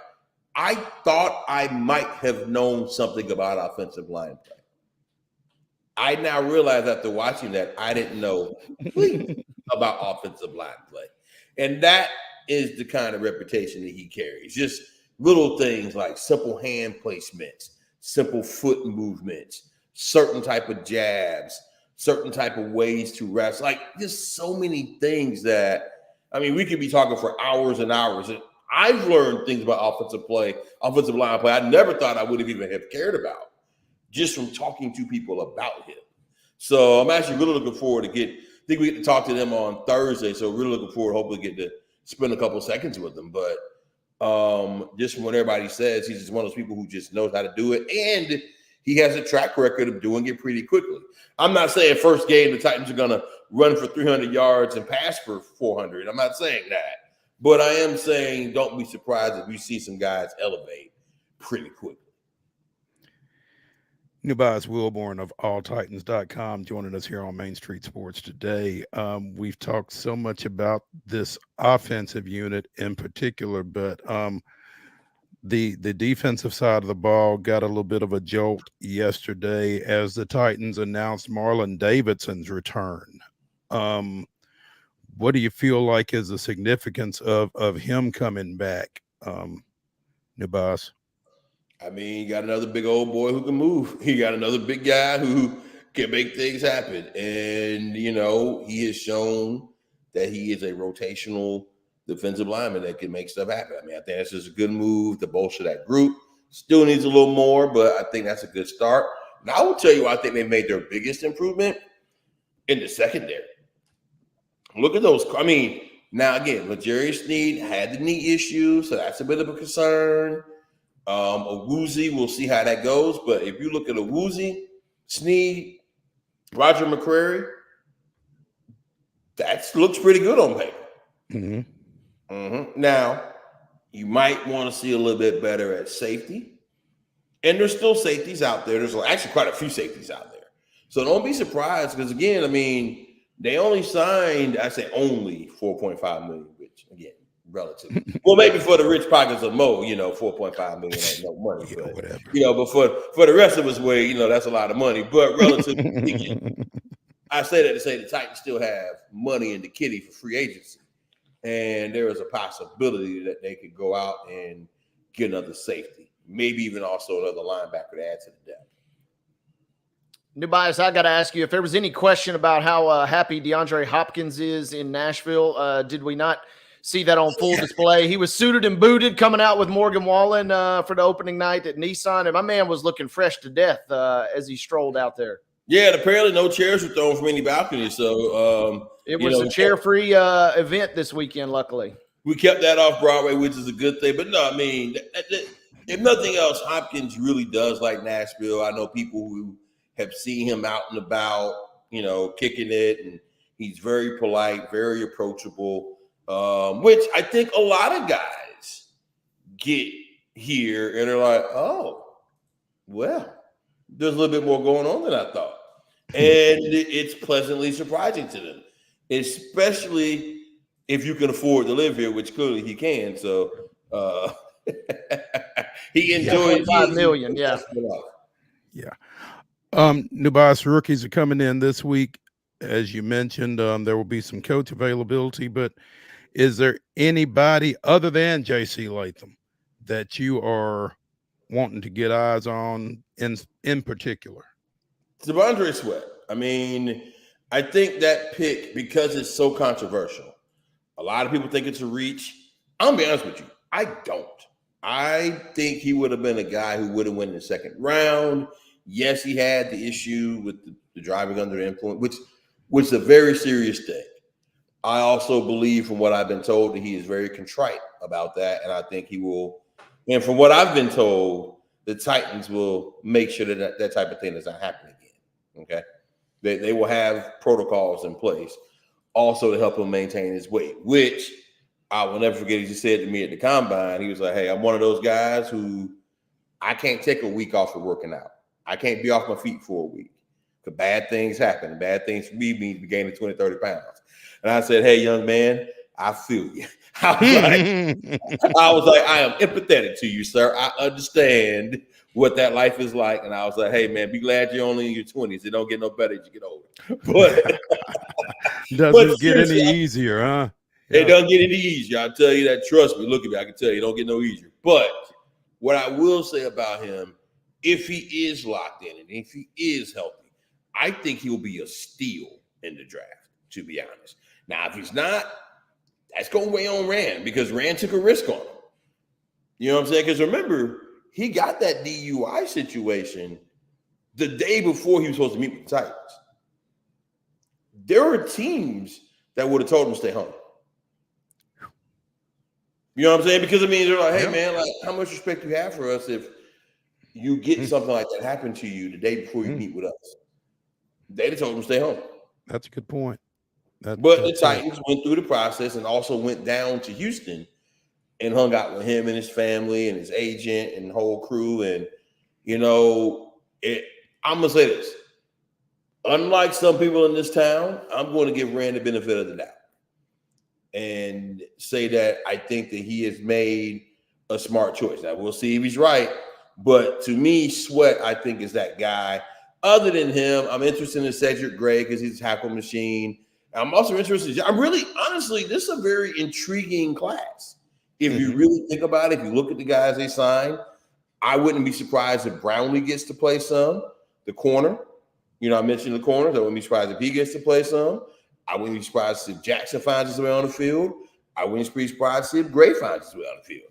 I thought I might have known something about offensive line play. I now realize after watching that, I didn't know about offensive line play. And that is the kind of reputation that he carries. Just little things like simple hand placements, simple foot movements, certain type of jabs, certain type of ways to wrestle. Like just so many things that, I mean, we could be talking for hours and hours. And I've learned things about offensive line play I never thought I would have even have cared about just from talking to people about him. So I'm actually really looking forward to I think we get to talk to them on Thursday. So really looking forward, hopefully get to spend a couple of seconds with them. But just from what everybody says, he's just one of those people who just knows how to do it. And he has a track record of doing it pretty quickly. I'm not saying first game the Titans are going to run for 300 yards and pass for 400. I'm not saying that. But I am saying don't be surprised if you see some guys elevate pretty quickly. NUBYJAS Wilborn of alltitans.com joining us here on Main Street Sports today. We've talked so much about this offensive unit in particular, but the defensive side of the ball got a little bit of a jolt yesterday as the Titans announced Marlon Davidson's return. What do you feel like is the significance of him coming back, NUBYJAS? I mean, you got another big old boy who can move. You got another big guy who can make things happen. And, you know, he has shown that he is a rotational defensive lineman that can make stuff happen. I mean, I think that's just a good move to bolster that group. Still needs a little more, but I think that's a good start. Now, I will tell you, I think they made their biggest improvement in the secondary. Look at those. I mean, now, again, L'Jarius Sneed had the knee issue, so that's a bit of a concern. Owuzie, we'll see how that goes. But if you look at Owuzie, Sneed, Roger McCreary, that looks pretty good on paper. Now, you might want to see a little bit better at safety. And there's still safeties out there. There's actually quite a few safeties out there. So don't be surprised because, again, I mean, they only signed, I say only $4.5 million, which, again, relatively. Well, maybe for the rich pockets of Mo, you know, $4.5 million ain't no money. Yeah, but, whatever. you know, but for the rest of us, where, you know, that's a lot of money. But relatively speaking, I say that to say the Titans still have money in the kitty for free agency. And there is a possibility that they could go out and get another safety, maybe even also another linebacker to add to the depth. NUBYJAS, I got to ask you if there was any question about how happy DeAndre Hopkins is in Nashville. Did we not see that on full display? He was suited and booted coming out with Morgan Wallen for the opening night at Nissan, and my man was looking fresh to death as he strolled out there. Yeah, and apparently no chairs were thrown from any balcony. So it was a chair-free event this weekend, luckily. We kept that off Broadway, which is a good thing. But no, I mean, if nothing else, Hopkins really does like Nashville. I know people who have seen him out and about, you know, kicking it, and he's very polite, very approachable, which I think a lot of guys get here and they're like, oh, well, there's a little bit more going on than I thought. And it's pleasantly surprising to them, especially if you can afford to live here, which clearly he can. So he enjoys $5 million. Yeah. Yeah. NUBYJAS rookies are coming in this week. As you mentioned, there will be some coach availability, but is there anybody other than J.C. Latham that you are wanting to get eyes on in particular? Devondre Sweat. I mean, I think that pick, because it's so controversial, a lot of people think it's a reach. I'm going to be honest with you. I don't. I think he would have been a guy who would have won in the second round. Yes, he had the issue with the driving under the influence, which is a very serious thing. I also believe, from what I've been told, that he is very contrite about that, and I think he will. And from what I've been told, the Titans will make sure that that type of thing does not happen again. Okay, they will have protocols in place also to help him maintain his weight, which I will never forget. He said to me at the combine, he was like, "Hey, I'm one of those guys who I can't take a week off of working out. I can't be off my feet for a week because bad things happen. Bad things for me means gaining 20, 30 pounds." And I said, "Hey, young man, I feel you." I was like, I am empathetic to you, sir. I understand what that life is like. And I was like, hey, man, be glad you're only in your 20s. It don't get no better as you get older. But doesn't get any easier, huh? It doesn't get any easier. I'll tell you that. Trust me. Look at me. I can tell you, it don't get no easier. But what I will say about him, if he is locked in and if he is healthy, I think he'll be a steal in the draft, to be honest. Now, if he's not, that's going to weigh on Rand because Rand took a risk on him. You know what I'm saying? Because remember, he got that DUI situation the day before he was supposed to meet with the Titans. There were teams that would have told him to stay home. You know what I'm saying? Because, I mean, they're like, hey, man, like, how much respect you have for us if you get something like that happen to you the day before you meet with us? They'd have told him to stay home. That's a good point. But the Titans went through the process and also went down to Houston and hung out with him and his family and his agent and the whole crew. And, you know, I'm going to say this. Unlike some people in this town, I'm going to give Rand the benefit of the doubt and say that I think that he has made a smart choice. Now, we'll see if he's right. But to me, Sweat, I think, is that guy. Other than him, I'm interested in Cedric Gray because he's a tackle machine. I'm also interested. I'm really, honestly, this is a very intriguing class. If you really think about it, if you look at the guys they signed, I wouldn't be surprised if Brownlee gets to play some. The corner, I mentioned the corners. I wouldn't be surprised if he gets to play some. I wouldn't be surprised if Jackson finds his way on the field. I wouldn't be surprised to see if Gray finds his way on the field.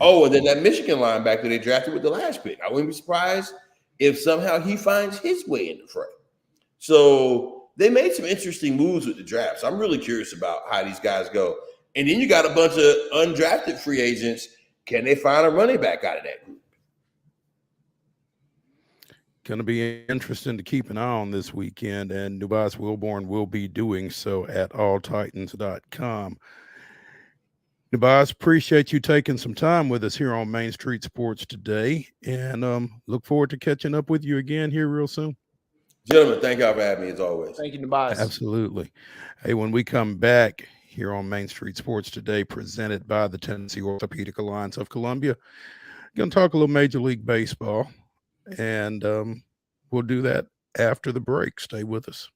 Oh, and then that Michigan linebacker they drafted with the last pick. I wouldn't be surprised if somehow he finds his way in the fray. So they made some interesting moves with the draft. So I'm really curious about how these guys go. And then you got a bunch of undrafted free agents. Can they find a running back out of that group? Going to be interesting to keep an eye on this weekend, and NUBYJAS WILBORN will be doing so at alltitans.com. NUBYJAS, appreciate you taking some time with us here on Main Street Sports today, and look forward to catching up with you again here real soon. Gentlemen, thank y'all for having me as always. Thank you, NUBYJAS. Absolutely. Hey, when we come back here on Main Street Sports today, presented by the Tennessee Orthopedic Alliance of Columbia, going to talk a little Major League Baseball, and we'll do that after the break. Stay with us.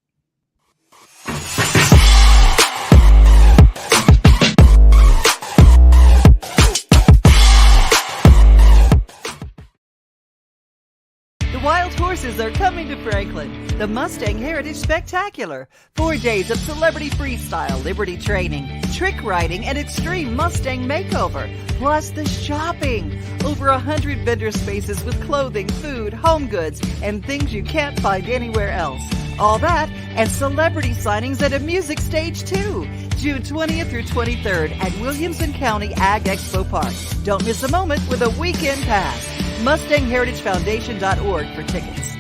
The wild horses are coming to Franklin. The Mustang Heritage Spectacular. 4 days of celebrity freestyle, liberty training, trick riding, and extreme Mustang makeover. Plus the shopping. Over 100 vendor spaces with clothing, food, home goods, and things you can't find anywhere else. All that and celebrity signings at a music stage too. June 20th through 23rd at Williamson County Ag Expo Park. Don't miss a moment with a weekend pass. MustangHeritageFoundation.org for tickets.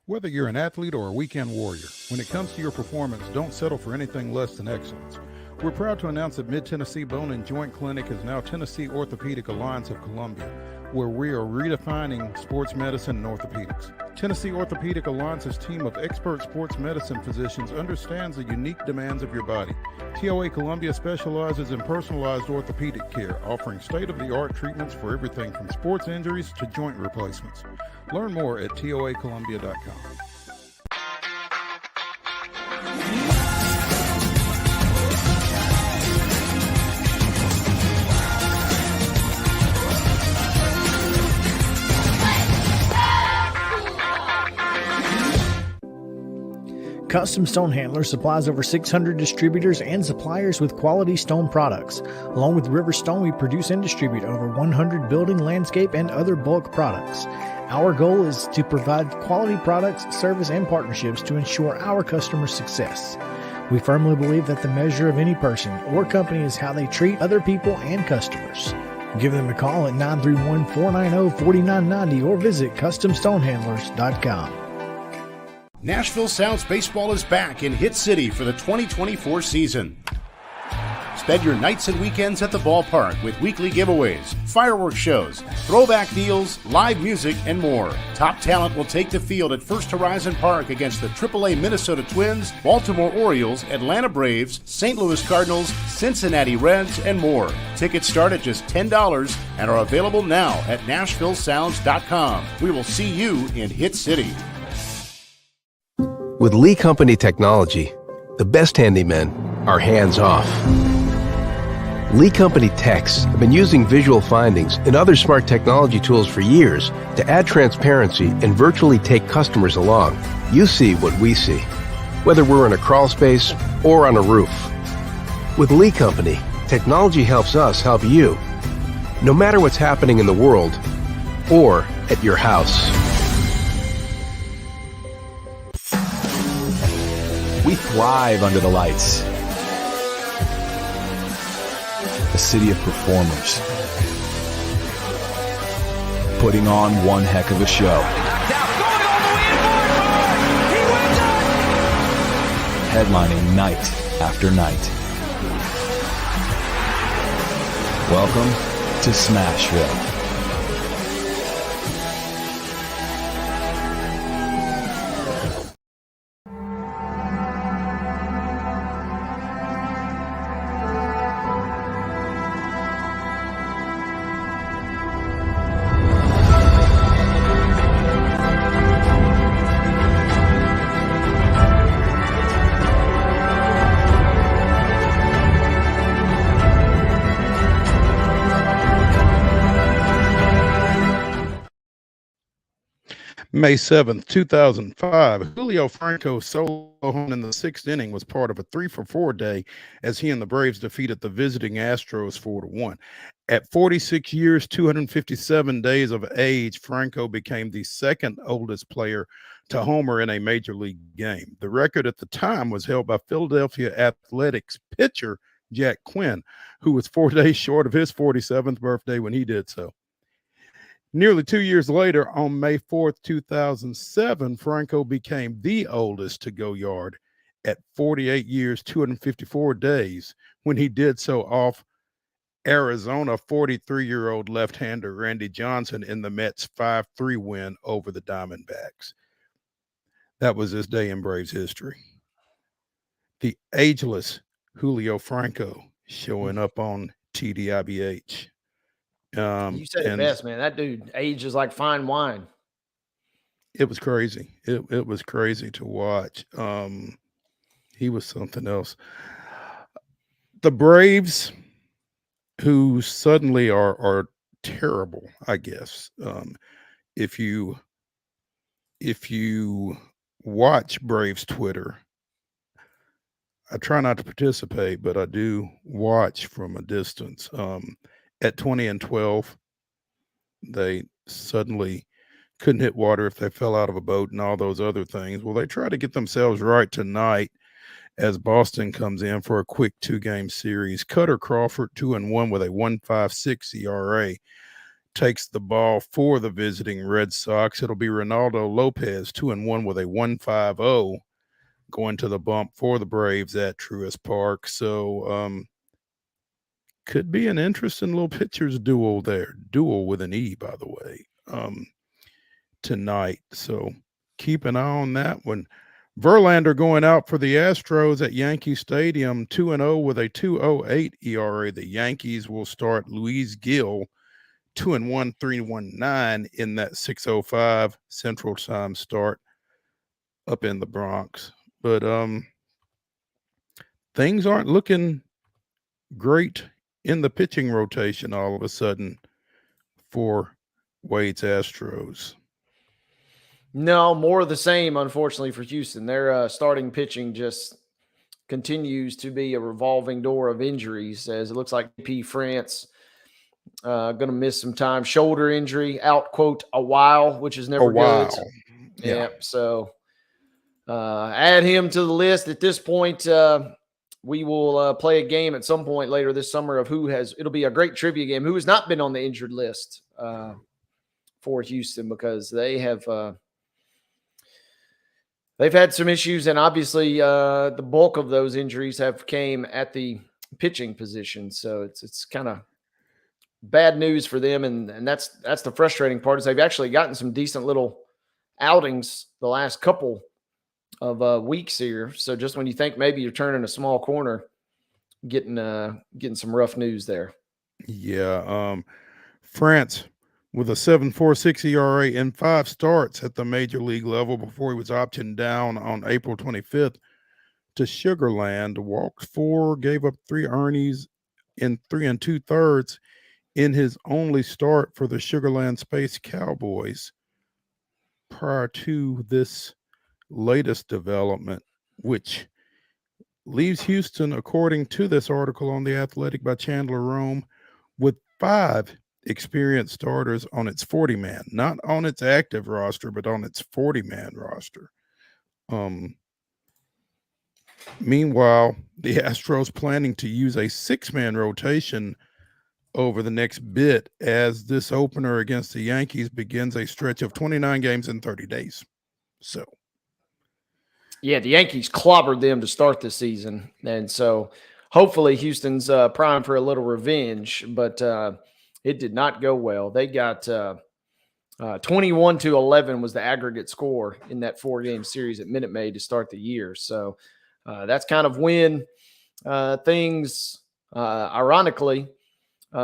Whether you're an athlete or a weekend warrior, when it comes to your performance, don't settle for anything less than excellence. We're proud to announce that Mid-Tennessee Bone and Joint Clinic is now Tennessee Orthopedic Alliance of Columbia, where we are redefining sports medicine and orthopedics. Tennessee Orthopedic Alliance's team of expert sports medicine physicians understands the unique demands of your body. TOA Columbia specializes in personalized orthopedic care, offering state-of-the-art treatments for everything from sports injuries to joint replacements. Learn more at toacolumbia.com. Custom Stone Handler supplies over 600 distributors and suppliers with quality stone products. Along with River Stone, we produce and distribute over 100 building, landscape, and other bulk products. Our goal is to provide quality products, service, and partnerships to ensure our customers' success. We firmly believe that the measure of any person or company is how they treat other people and customers. Give them a call at 931-490-4990 or visit CustomStonehandlers.com. Nashville Sounds Baseball is back in Hit City for the 2024 season. Spend your nights and weekends at the ballpark with weekly giveaways, fireworks shows, throwback deals, live music, and more. Top talent will take the field at First Horizon Park against the AAA Minnesota Twins, Baltimore Orioles, Atlanta Braves, St. Louis Cardinals, Cincinnati Reds, and more. Tickets start at just $10 and are available now at NashvilleSounds.com. We will see you in Hit City. With Lee Company technology, the best handymen are hands-off. Lee Company techs have been using visual findings and other smart technology tools for years to add transparency and virtually take customers along. You see what we see, whether we're in a crawl space or on a roof. With Lee Company, technology helps us help you, no matter what's happening in the world or at your house. We thrive under the lights. A city of performers. Putting on one heck of a show. Headlining night after night. Welcome to Smashville. May 7th, 2005, Julio Franco's solo home in the sixth inning was part of a 3-for-4 day as he and the Braves defeated the visiting Astros 4-1. At 46 years, 257 days of age, Franco became the second oldest player to homer in a major league game. The record at the time was held by Philadelphia Athletics pitcher Jack Quinn, who was 4 days short of his 47th birthday when he did so. Nearly 2 years later, on May 4th, 2007, Franco became the oldest to go yard at 48 years, 254 days, when he did so off Arizona 43-year-old left-hander Randy Johnson in the Mets' 5-3 win over the Diamondbacks. That was this day in Braves history. The ageless Julio Franco showing up on TDIBH. You said it best, man. That dude ages like fine wine. It was crazy. It was crazy to watch. He was something else. The Braves, who suddenly are terrible, I guess. If you watch Braves Twitter, I try not to participate, but I do watch from a distance. At 20-12, they suddenly couldn't hit water if they fell out of a boat and all those other things. Well, they try to get themselves right tonight as Boston comes in for a quick 2-game series. Cutter Crawford, 2-1 with a 1.56 ERA, takes the ball for the visiting Red Sox. It'll be Ronaldo Lopez, 2-1 with a 1.50, going to the bump for the Braves at Truist Park. So, could be an interesting little pitchers duel there. Duel with an E, by the way, tonight. So keep an eye on that one. Verlander going out for the Astros at Yankee Stadium, 2-0 with a 2.08 ERA. The Yankees will start Luis Gil, 2-1, 3-1-9 in that 6:05 Central Time start up in the Bronx. But things aren't looking great in the pitching rotation all of a sudden for Wade's Astros. No, more of the same, unfortunately, for Houston. Their starting pitching just continues to be a revolving door of injuries, as it looks like P. France going to miss some time. Shoulder injury, out, quote, a while, which is never good. Yeah. So add him to the list. At this point, we will play a game at some point later this summer of it'll be a great trivia game, who has not been on the injured list for Houston, because they have they've had some issues, and obviously the bulk of those injuries have came at the pitching position. So it's kind of bad news for them, and that's the frustrating part, is they've actually gotten some decent little outings the last couple of weeks here. So just when you think maybe you're turning a small corner, getting some rough news there. Yeah. France with a 7.46 ERA in 5 starts at the major league level before he was optioned down on April 25th to Sugarland. Walked 4, gave up 3 earnings in 3 2/3 in his only start for the Sugarland Space Cowboys prior to this latest development, which leaves Houston, according to this article on The Athletic by Chandler Rome, with 5 experienced starters on its 40-man, not on its active roster, but on its 40-man roster. Meanwhile, the Astros planning to use a 6-man rotation over the next bit as this opener against the Yankees begins a stretch of 29 games in 30 days. So, yeah, the Yankees clobbered them to start the season, and so hopefully Houston's primed for a little revenge, but it did not go well. They got 21-11 was the aggregate score in that 4-game series at Minute Maid to start the year. So that's kind of when things, ironically, you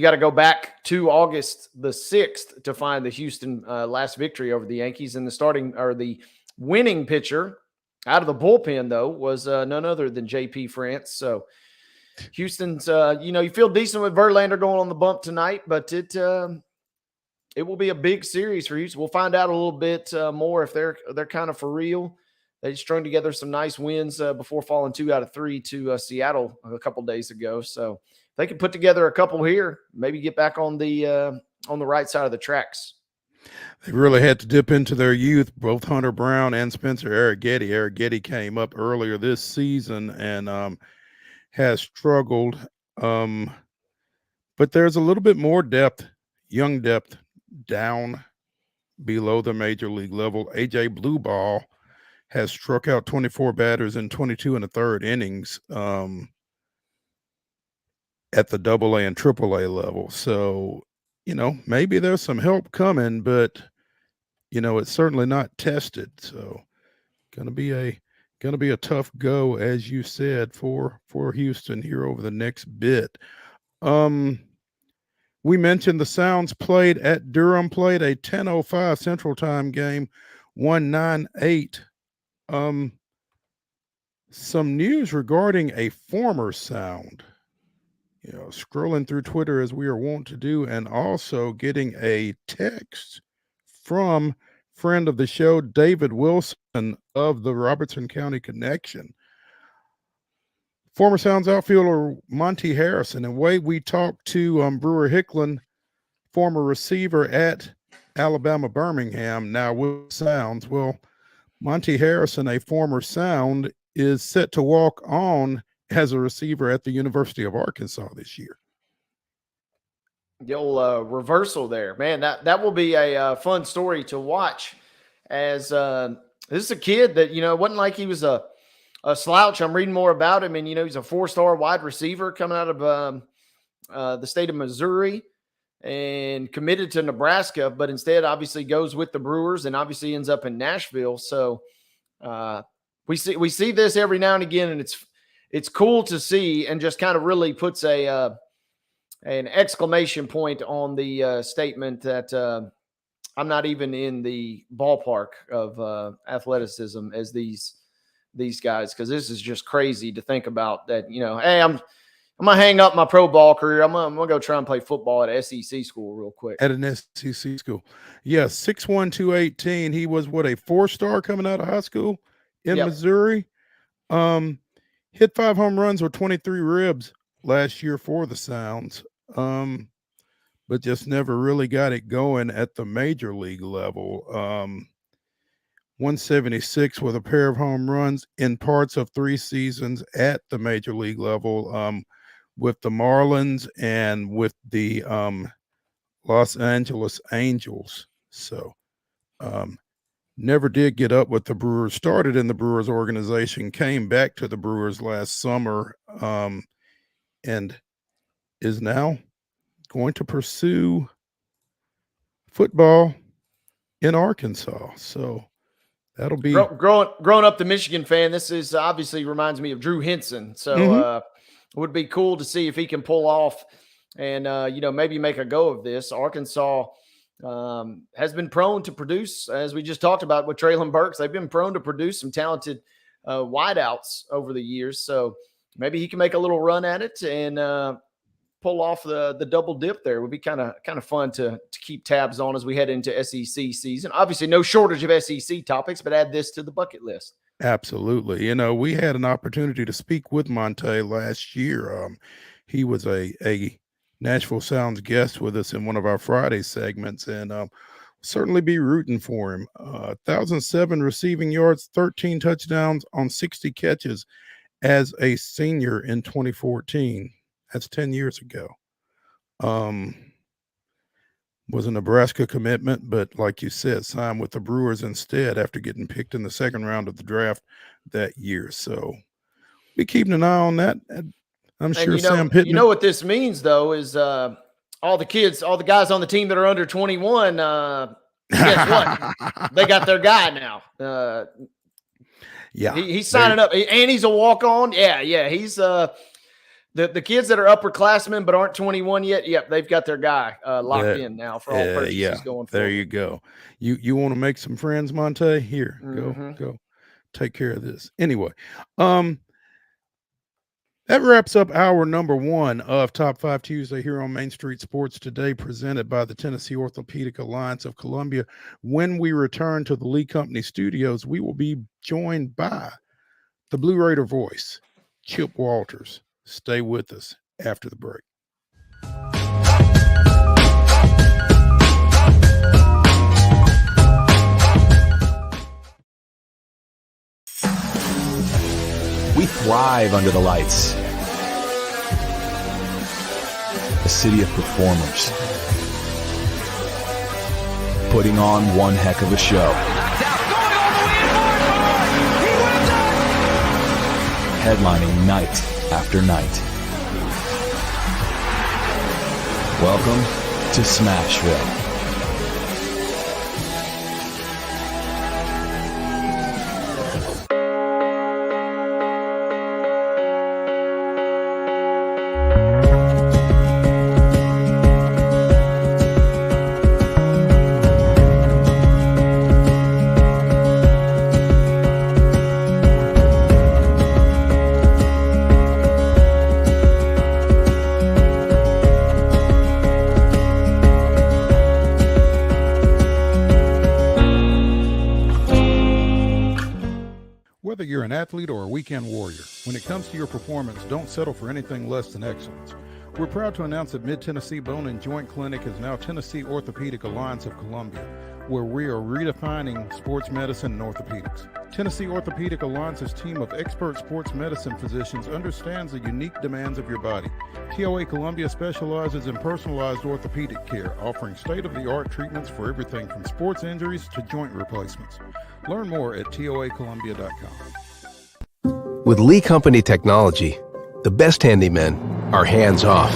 got to go back to August the 6th to find the Houston last victory over the Yankees. And the winning pitcher out of the bullpen, though, was none other than JP France. So Houston's, you feel decent with Verlander going on the bump tonight, but it will be a big series for Houston. We'll find out a little bit more if they're kind of for real. They strung together some nice wins before falling 2 out of 3 to Seattle a couple days ago. So if they can put together a couple here, maybe get back on the right side of the tracks. They really had to dip into their youth, both Hunter Brown and Spencer Arrighetti. Arrighetti came up earlier this season and has struggled. But there's a little bit more depth, young depth, down below the major league level. A.J. Blueball has struck out 24 batters in 22 1/3 innings at the AA and AAA level. So, maybe there's some help coming, but it's certainly not tested. So gonna be a tough go, as you said, for Houston here over the next bit. We mentioned the Sounds played at Durham, played a 10:05 Central Time game, won 9-8. Some news regarding a former Sound. Scrolling through Twitter as we are wont to do, and also getting a text from friend of the show, David Wilson of the Robertson County Connection. Former Sounds outfielder Monty Harrison. And way we talked to Brewer Hicklin, former receiver at Alabama Birmingham, now with Sounds. Well, Monty Harrison, a former Sound, is set to walk on as a receiver at the University of Arkansas this year. The old reversal there, man. That will be a fun story to watch. As this is a kid that it wasn't like he was a slouch. I'm reading more about him, and he's a 4-star wide receiver coming out of the state of Missouri and committed to Nebraska, but instead obviously goes with the Brewers and obviously ends up in Nashville. So we see this every now and again, and it's cool to see, and just kind of really puts an exclamation point on the statement that I'm not even in the ballpark of athleticism as these guys, because this is just crazy to think about that. Hey, I'm gonna hang up my pro ball career. I'm gonna go try and play football at an SEC school real quick. At an SEC school, yeah, 6'1", 218. He was a 4-star coming out of high school in Missouri. Hit 5 home runs with 23 ribs last year for the Sounds, but just never really got it going at the major league level. 176 with a pair of home runs in parts of 3 seasons at the major league level, with the Marlins and with the Los Angeles Angels. So never did get up with the Brewers. Started in the Brewers organization, came back to the Brewers last summer, and is now going to pursue football in Arkansas. So that'll be growing up the Michigan fan. This is obviously reminds me of Drew Henson. So it would be cool to see if he can pull off and maybe make a go of this. Arkansas has been prone to produce, as we just talked about with Traylon Burks. They've been prone to produce some talented wideouts over the years. So maybe he can make a little run at it and pull off the double dip there. It would be kind of fun to keep tabs on as we head into SEC season. Obviously, no shortage of SEC topics, but add this to the bucket list. Absolutely. We had an opportunity to speak with Monte last year. He was a Nashville Sounds guest with us in one of our Friday segments, and certainly be rooting for him. 1,007 receiving yards, 13 touchdowns on 60 catches as a senior in 2014. That's 10 years ago. Was a Nebraska commitment, but like you said, signed with the Brewers instead after getting picked in the 2nd round of the draft that year. So be keeping an eye on that. I'm sure Sam Pittman. You know what this means, though, is all the guys on the team that are under 21, guess what? They got their guy now. He's signing up, and he's a walk-on. Yeah. He's the kids that are upperclassmen but aren't 21 yet. Yep, they've got their guy locked in now for all purchases going forward. There you go. You want to make some friends, Monte? Here, go take care of this. Anyway, That wraps up hour number 1 of Top 5 Tuesday here on Main Street Sports Today, presented by the Tennessee Orthopedic Alliance of Columbia. When we return to the Lee Company studios, we will be joined by the Blue Raider voice, Chip Walters. Stay with us after the break. We thrive under the lights. A city of performers. Putting on one heck of a show. Headlining night after night. Welcome to Smashville. Whether you're an athlete or a weekend warrior, when it comes to your performance, don't settle for anything less than excellence. We're proud to announce that Mid-Tennessee Bone and Joint Clinic is now Tennessee Orthopedic Alliance of Columbia, where we are redefining sports medicine and orthopedics. Tennessee Orthopedic Alliance's team of expert sports medicine physicians understands the unique demands of your body. TOA Columbia specializes in personalized orthopedic care, offering state-of-the-art treatments for everything from sports injuries to joint replacements. Learn more at toacolumbia.com. With Lee Company technology, the best handymen are hands-off.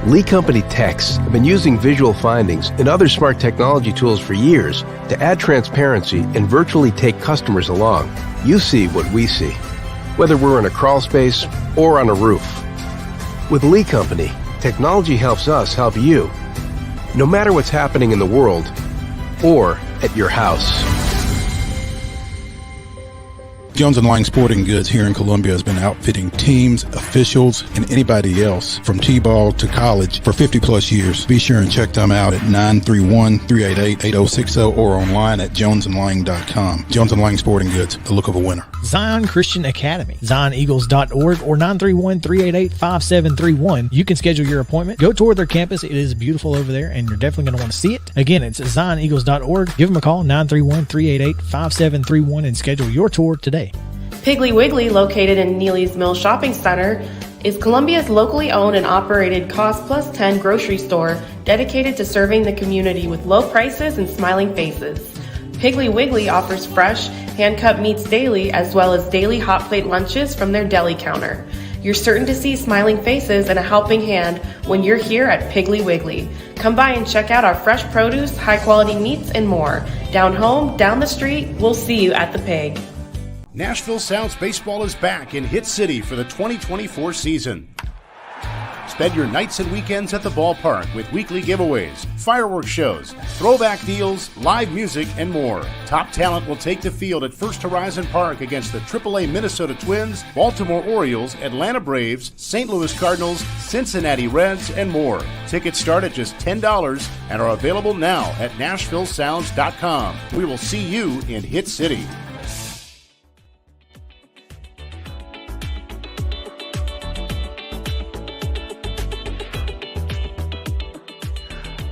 Lee Company techs have been using visual findings and other smart technology tools for years to add transparency and virtually take customers along. You see what we see, whether we're in a crawl space or on a roof. With Lee Company, technology helps us help you, no matter what's happening in the world or at your house. Jones & Lang Sporting Goods here in Columbia has been outfitting teams, officials, and anybody else from T-ball to college for 50 plus years. Be sure and check them out at 931-388-8060 or online at jonesandlang.com. Jones & Lang Sporting Goods, the look of a winner. Zion Christian Academy, zioneagles.org or 931-388-5731. You can schedule your appointment. Go tour their campus. It is beautiful over there, and you're definitely going to want to see it. Again, it's zioneagles.org. Give them a call, 931-388-5731, and schedule your tour today. Piggly Wiggly, located in Neely's Mill Shopping Center, is Columbia's locally owned and operated Cost Plus 10 grocery store dedicated to serving the community with low prices and smiling faces. Piggly Wiggly offers fresh, hand-cut meats daily, as well as daily hot plate lunches from their deli counter. You're certain to see smiling faces and a helping hand when you're here at Piggly Wiggly. Come by and check out our fresh produce, high-quality meats, and more. Down home, down the street, we'll see you at the Pig. Nashville Sounds Baseball is back in Hit City for the 2024 season. Spend your nights and weekends at the ballpark with weekly giveaways, fireworks shows, throwback deals, live music, and more. Top talent will take the field at First Horizon Park against the AAA Minnesota Twins, Baltimore Orioles, Atlanta Braves, St. Louis Cardinals, Cincinnati Reds, and more. Tickets start at just $10 and are available now at NashvilleSounds.com. We will see you in Hit City.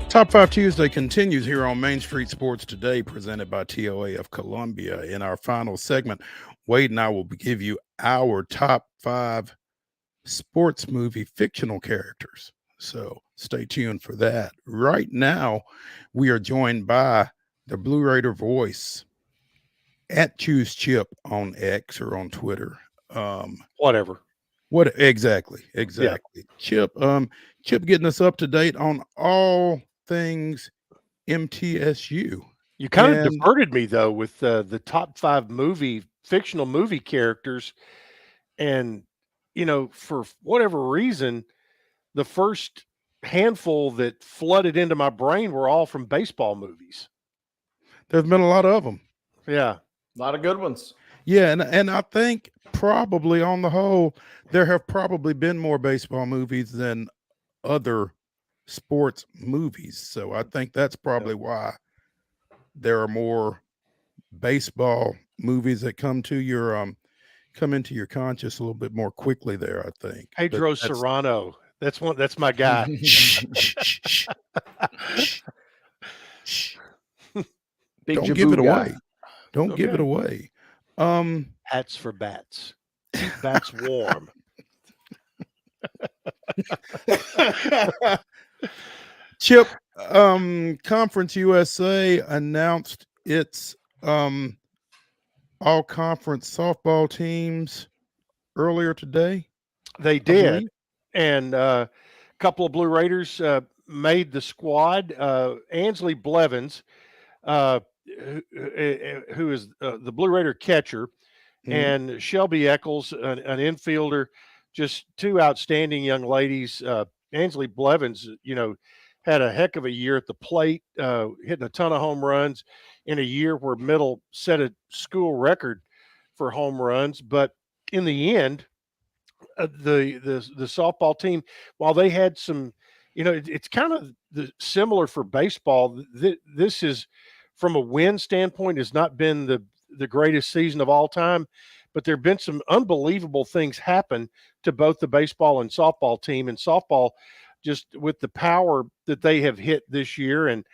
Top 5 Tuesday continues here on Main Street Sports Today, presented by TOA of Columbia. In our final segment, Wade and I will give you our top 5 sports movie fictional characters. So stay tuned for that. Right now, we are joined by the Blue Raider voice at Choose Chip on X or on Twitter. Whatever. What exactly? Yeah. Chip, Chip getting us up to date on all things MTSU. You kind of diverted me though with the top 5 fictional movie characters, and for whatever reason, the first handful that flooded into my brain were all from baseball movies. There's been a lot of them. Yeah, A lot of good ones. Yeah, and I think probably on the whole, there have probably been more baseball movies than other sports movies. So I think that's probably why there are more baseball movies that come into your conscious a little bit more quickly there, I think. But Pedro that's Serrano. That's my guy. shh, shh, shh, shh, shh, shh. Big Don't give it Jaboo guy. away. Don't give it Okay. away. Um Hats for bats. Keep bats warm. Chip, Conference USA announced its all conference softball teams earlier today. They I did, believe. and a couple of Blue Raiders made the squad. Ansley Blevins, who is the Blue Raider catcher, Mhm. and Shelby Eccles, an infielder, just two outstanding young ladies. Ansley Blevins, had a heck of a year at the plate, hitting a ton of home runs in a year where Middle set a school record for home runs. But in the end, the softball team, while they had some, it's kind of similar for baseball. This is, from a win standpoint, has not been the greatest season of all time, but there have been some unbelievable things happen to both the baseball and softball team. And softball, just with the power that they have hit this year, and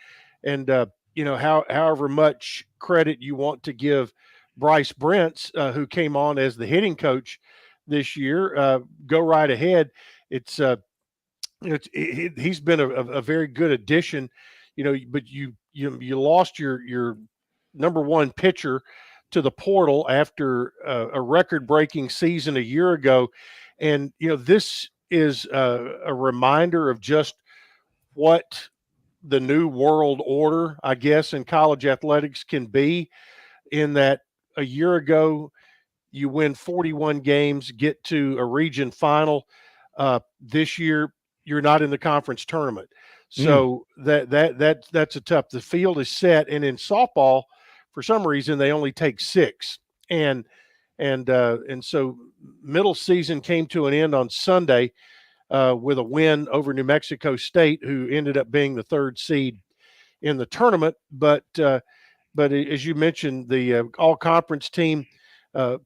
however much credit you want to give Bryce Brents, who came on as the hitting coach this year, go right ahead. He's been a very good addition, but you lost your number one pitcher to the portal after a record-breaking season a year ago, and this is a reminder of just what the new world order, I guess, in college athletics can be. In that, a year ago, you win 41 games, get to a region final. This year, you're not in the conference tournament, so that's a tough. The field is set, and in softball, for some reason, they only take 6, and so middle season came to an end on Sunday with a win over New Mexico State, who ended up being the 3rd seed in the tournament. But as you mentioned, the all conference team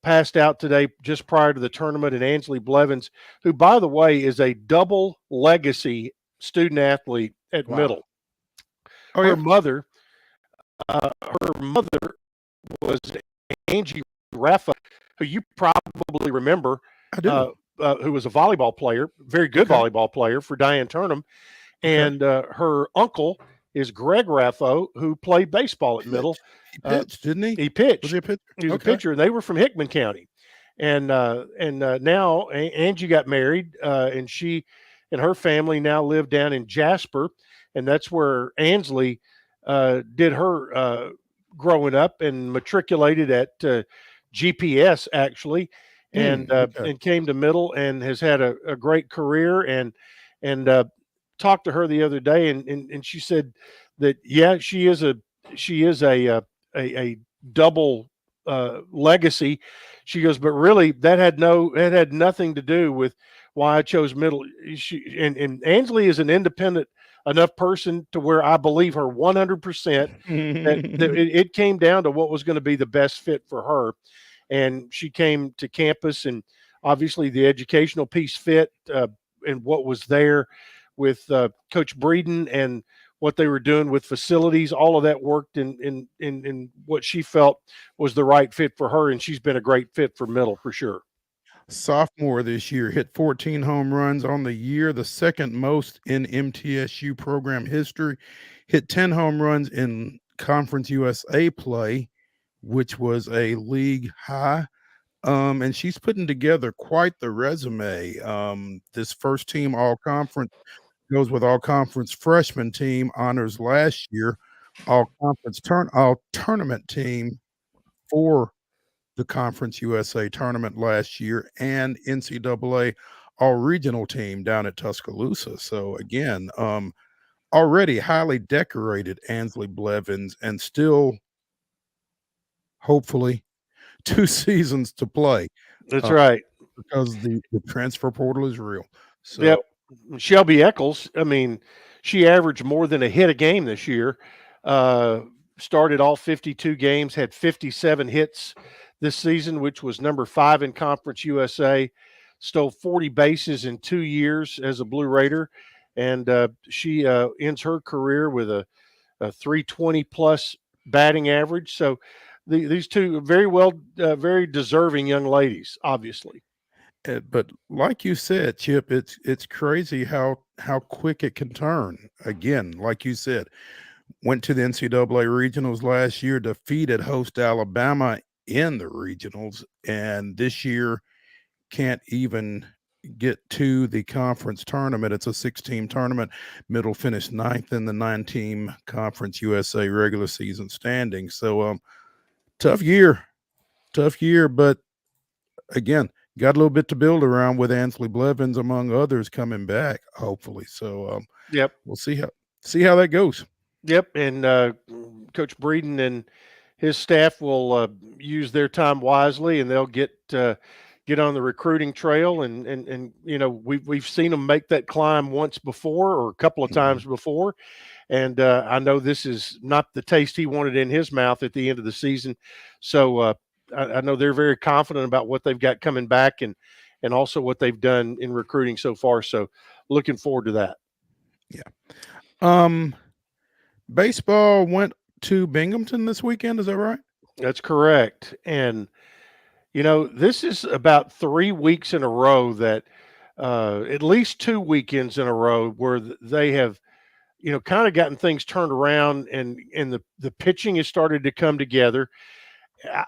passed out today just prior to the tournament, and Ansley Blevins, who, by the way, is a double legacy student athlete at Wow. Middle. Oh, Her yeah. mother was Angie Raffa, who you probably remember, I do. who was a volleyball player, very good Okay. volleyball player for Diane Turnham. Okay. And her uncle is Greg Raffo, who played baseball at Middle. He pitched, didn't he? He pitched. Was he a pitcher? He was Okay. a pitcher, and they were from Hickman County. And now Angie got married, and she and her family now live down in Jasper, and that's where Ansley did her growing up, and matriculated at GPS actually, and Okay. and came to Middle, and has had a great career. And talked to her the other day, and she said that she is a double legacy. She goes, but really that had nothing to do with why I chose Middle. And Ansley is an independent enough person to where I believe her 100% that it came down to what was going to be the best fit for her. And she came to campus, and obviously the educational piece fit, and what was there with Coach Breeden and what they were doing with facilities. All of that worked in what she felt was the right fit for her, and she's been a great fit for Middle for sure. Sophomore this year, hit 14 home runs on the year, the second most in MTSU program history. Hit 10 home runs in Conference USA play, which was a league high. And she's putting together quite the resume. This first team all conference goes with all conference freshman team, honors last year, all tournament team for the Conference USA tournament last year, and NCAA all regional team down at Tuscaloosa. So again, already highly decorated Ansley Blevins, and still hopefully 2 seasons to play. That's right. Because the transfer portal is real. So Yep. Shelby Eccles, I mean, she averaged more than a hit a game this year. Started all 52 games, had 57 hits this season, which was number 5 in Conference USA. Stole 40 bases in 2 years as a Blue Raider, and she ends her career with a 320 plus batting average. So these two are very deserving young ladies, obviously. but like you said, Chip, it's crazy how quick it can turn. Again, like you said, went to the NCAA regionals last year, defeated host Alabama in the regionals, and this year can't even get to the conference tournament. It's a 6-team tournament. Middle finished 9th in the 9-team Conference USA regular season standings. So tough year, but again, got a little bit to build around with Ansley Blevins, among others, coming back, hopefully. So yep, we'll see how that goes. Yep, and Coach Breeden and his staff will use their time wisely, and they'll get on the recruiting trail. And you know, we've seen them make that climb once before, or a couple of times before. And I know this is not the taste he wanted in his mouth at the end of the season. So I know they're very confident about what they've got coming back, and also what they've done in recruiting so far. So looking forward to that. Yeah. Baseball went to Binghamton this weekend. Is that right? That's correct. And you know, this is about 3 weeks in a row that at least 2 weekends in a row where they have, you know, kind of gotten things turned around, and the pitching has started to come together.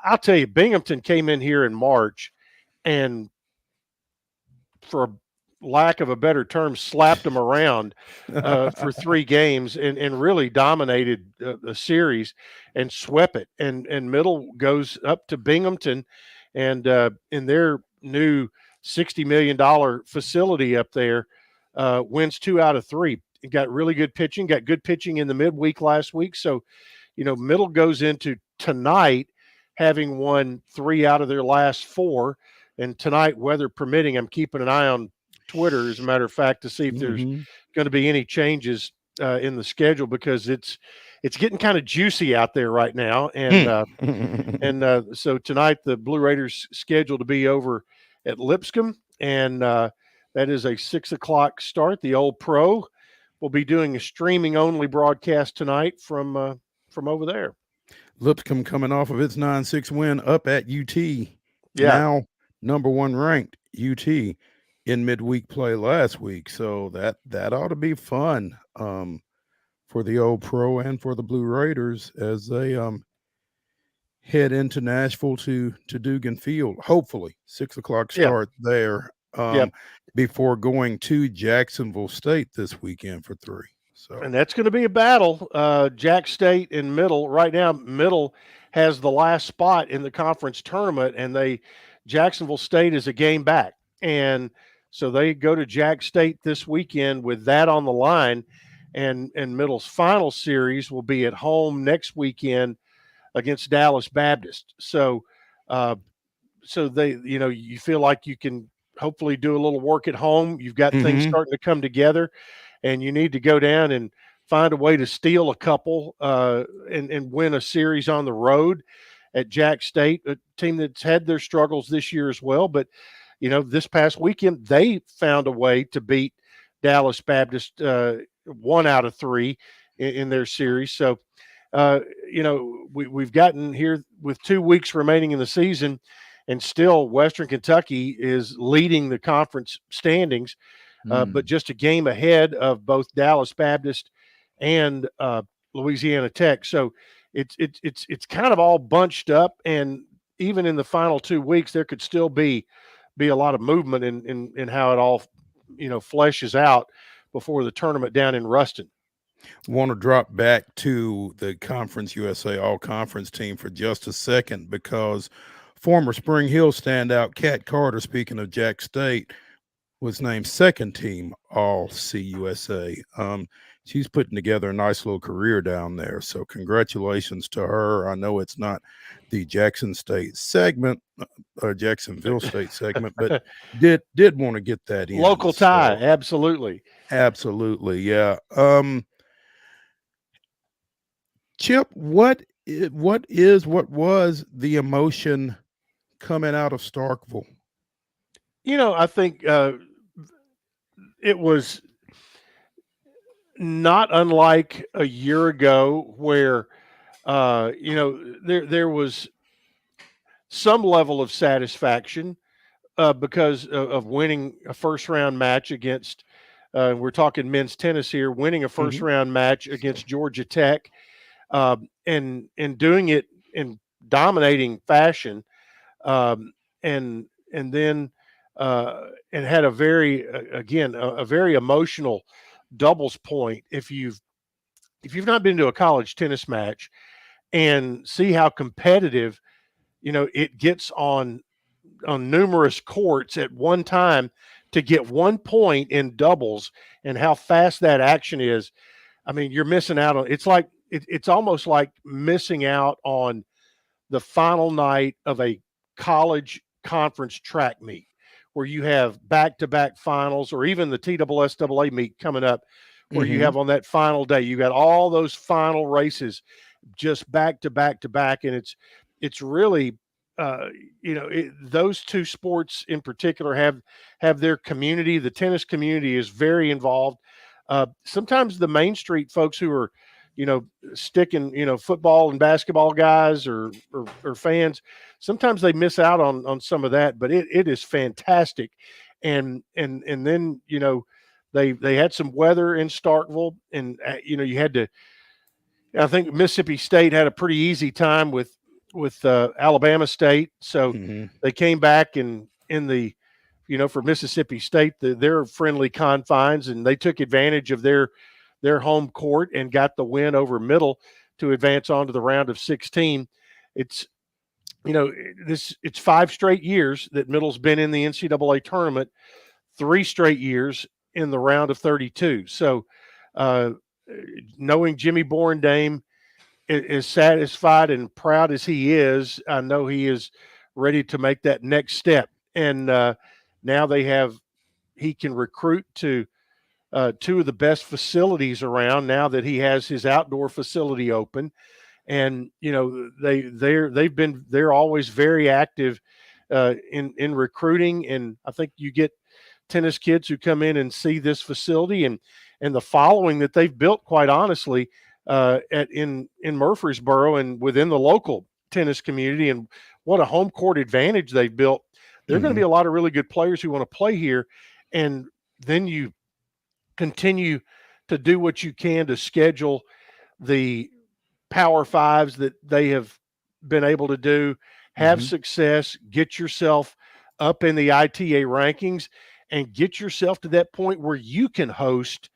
I'll tell you, Binghamton came in here in March and, for lack of a better term, slapped them around for 3 games and really dominated the series and swept it. And Middle goes up to Binghamton, and in their new $60 million facility up there, wins 2 out of 3. It got really good pitching, got good pitching in the midweek last week. So, you know, Middle goes into tonight having won 3 out of their last 4. And tonight, weather permitting, I'm keeping an eye on Twitter, as a matter of fact, to see if there's going to be any changes in the schedule, because it's getting kind of juicy out there right now. And so tonight, the Blue Raiders scheduled to be over at Lipscomb, and that is a 6:00 start. The Old Pro will be doing a streaming only broadcast tonight from over there. Lipscomb coming off of its 9-6 win up at UT. Yeah. Now number 1 ranked UT in midweek play last week. So that ought to be fun for the Old Pro and for the Blue Raiders as they head into Nashville to Dugan Field. Hopefully 6:00 start there before going to Jacksonville State this weekend for 3. So, and that's going to be a battle. Jack State and Middle right now. Middle has the last spot in the conference tournament, and Jacksonville State is a game back, and so they go to Jack State this weekend with that on the line, and Middle's final series will be at home next weekend against Dallas Baptist. So they, you know, you feel like you can hopefully do a little work at home. You've got things starting to come together, and you need to go down and find a way to steal a couple and win a series on the road at Jack State, a team that's had their struggles this year as well. But, you know, this past weekend, they found a way to beat Dallas Baptist 1 out of 3 in their series. So, you know, we've gotten here with 2 weeks remaining in the season, and still Western Kentucky is leading the conference standings, but just a game ahead of both Dallas Baptist and Louisiana Tech. So it's kind of all bunched up, and even in the final 2 weeks, there could still be a lot of movement in how it all, you know, fleshes out before the tournament down in Ruston. Want to drop back to the Conference USA All-Conference team for just a second, because former Spring Hill standout Kat Carter, speaking of Jack State, was named second team All CUSA. She's putting together a nice little career down there. So congratulations to her. I know it's not the Jackson State segment, Jacksonville State segment, but did want to get that in. Local tie, absolutely. Absolutely, yeah. Chip, what was the emotion coming out of Starkville? I think it was not unlike a year ago where, there was some level of satisfaction because of winning a first-round match against, we're talking men's tennis here, winning a first-round match against Georgia Tech, and doing it in dominating fashion, and then and had a very a very emotional doubles point. If you've not been to a college tennis match and see how competitive it gets on numerous courts at one time to get 1 point in doubles and how fast that action is, I mean, you're missing out on. It's almost like missing out on the final night of a college conference track meet where you have back-to-back finals, or even the TSSAA meet coming up where you have on that final day, you got all those final races just back-to-back-to-back. And it's really, those two sports in particular have their community. The tennis community is very involved. Sometimes the Main Street folks who are, sticking, football and basketball guys or fans, sometimes they miss out on some of that, but it is fantastic. And then, they had some weather in Starkville, and, you had to, I think Mississippi State had a pretty easy time with Alabama State. So they came back in the, for Mississippi State, their friendly confines, and they took advantage of their home court and got the win over Middle to advance on to the round of 16. It's, it's 5 straight years that Middle's been in the NCAA tournament, 3 straight years in the round of 32. So knowing Jimmy Borndame is satisfied and proud as he is, I know he is ready to make that next step. And now he can recruit to 2 of the best facilities around now that he has his outdoor facility open. And, they're always very active in recruiting. And I think you get tennis kids who come in and see this facility and the following that they've built, quite honestly, in Murfreesboro and within the local tennis community, and what a home court advantage they've built. There are going to be a lot of really good players who want to play here. And then you continue to do what you can to schedule the Power Fives that they have been able to do, have success, get yourself up in the ITA rankings, and get yourself to that point where you can host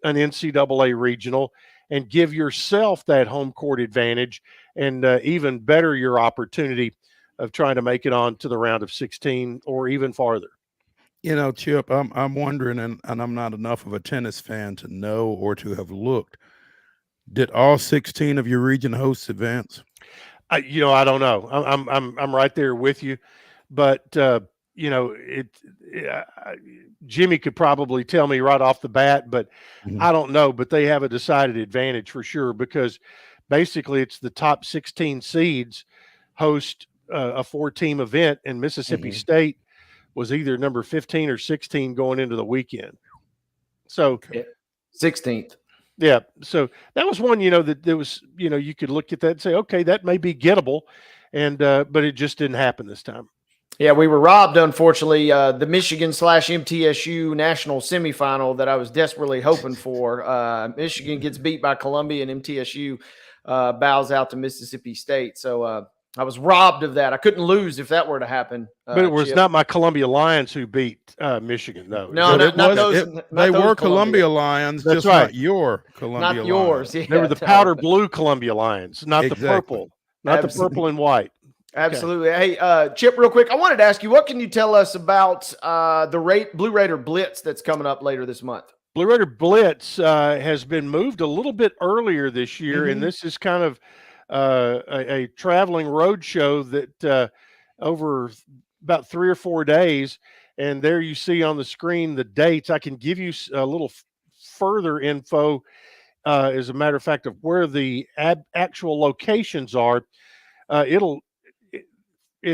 an NCAA regional and give yourself that home court advantage, and even better your opportunity of trying to make it on to the round of 16 or even farther. Chip, I'm wondering, and I'm not enough of a tennis fan to know or to have looked. Did all 16 of your region hosts advance? I don't know. I'm right there with you, but Jimmy could probably tell me right off the bat, but I don't know. But they have a decided advantage for sure, because basically it's the top 16 seeds host a 4-team event, and Mississippi State was either number 15 or 16 going into the weekend. So 16th. Yeah. So that was one, that there was, you could look at that and say, okay, that may be gettable. And, but it just didn't happen this time. Yeah, we were robbed, unfortunately. The Michigan/MTSU national semifinal that I was desperately hoping for. Michigan gets beat by Columbia, and MTSU bows out to Mississippi State. So I was robbed of that. I couldn't lose if that were to happen. But it was not my Columbia Lions who beat Michigan, though. No, not those. They were Columbia Lions, That's just right. not your Columbia Lions. Not yours. Yeah, they were the powder blue Columbia Lions, not the purple, not the purple and white. Absolutely. Hey, Chip, real quick, I wanted to ask you, what can you tell us about the Blue Raider Blitz that's coming up later this month? Blue Raider Blitz has been moved a little bit earlier this year, and this is kind of a traveling road show that over about 3 or 4 days. And there you see on the screen the dates. I can give you a little further info, as a matter of fact, of where the actual locations are. It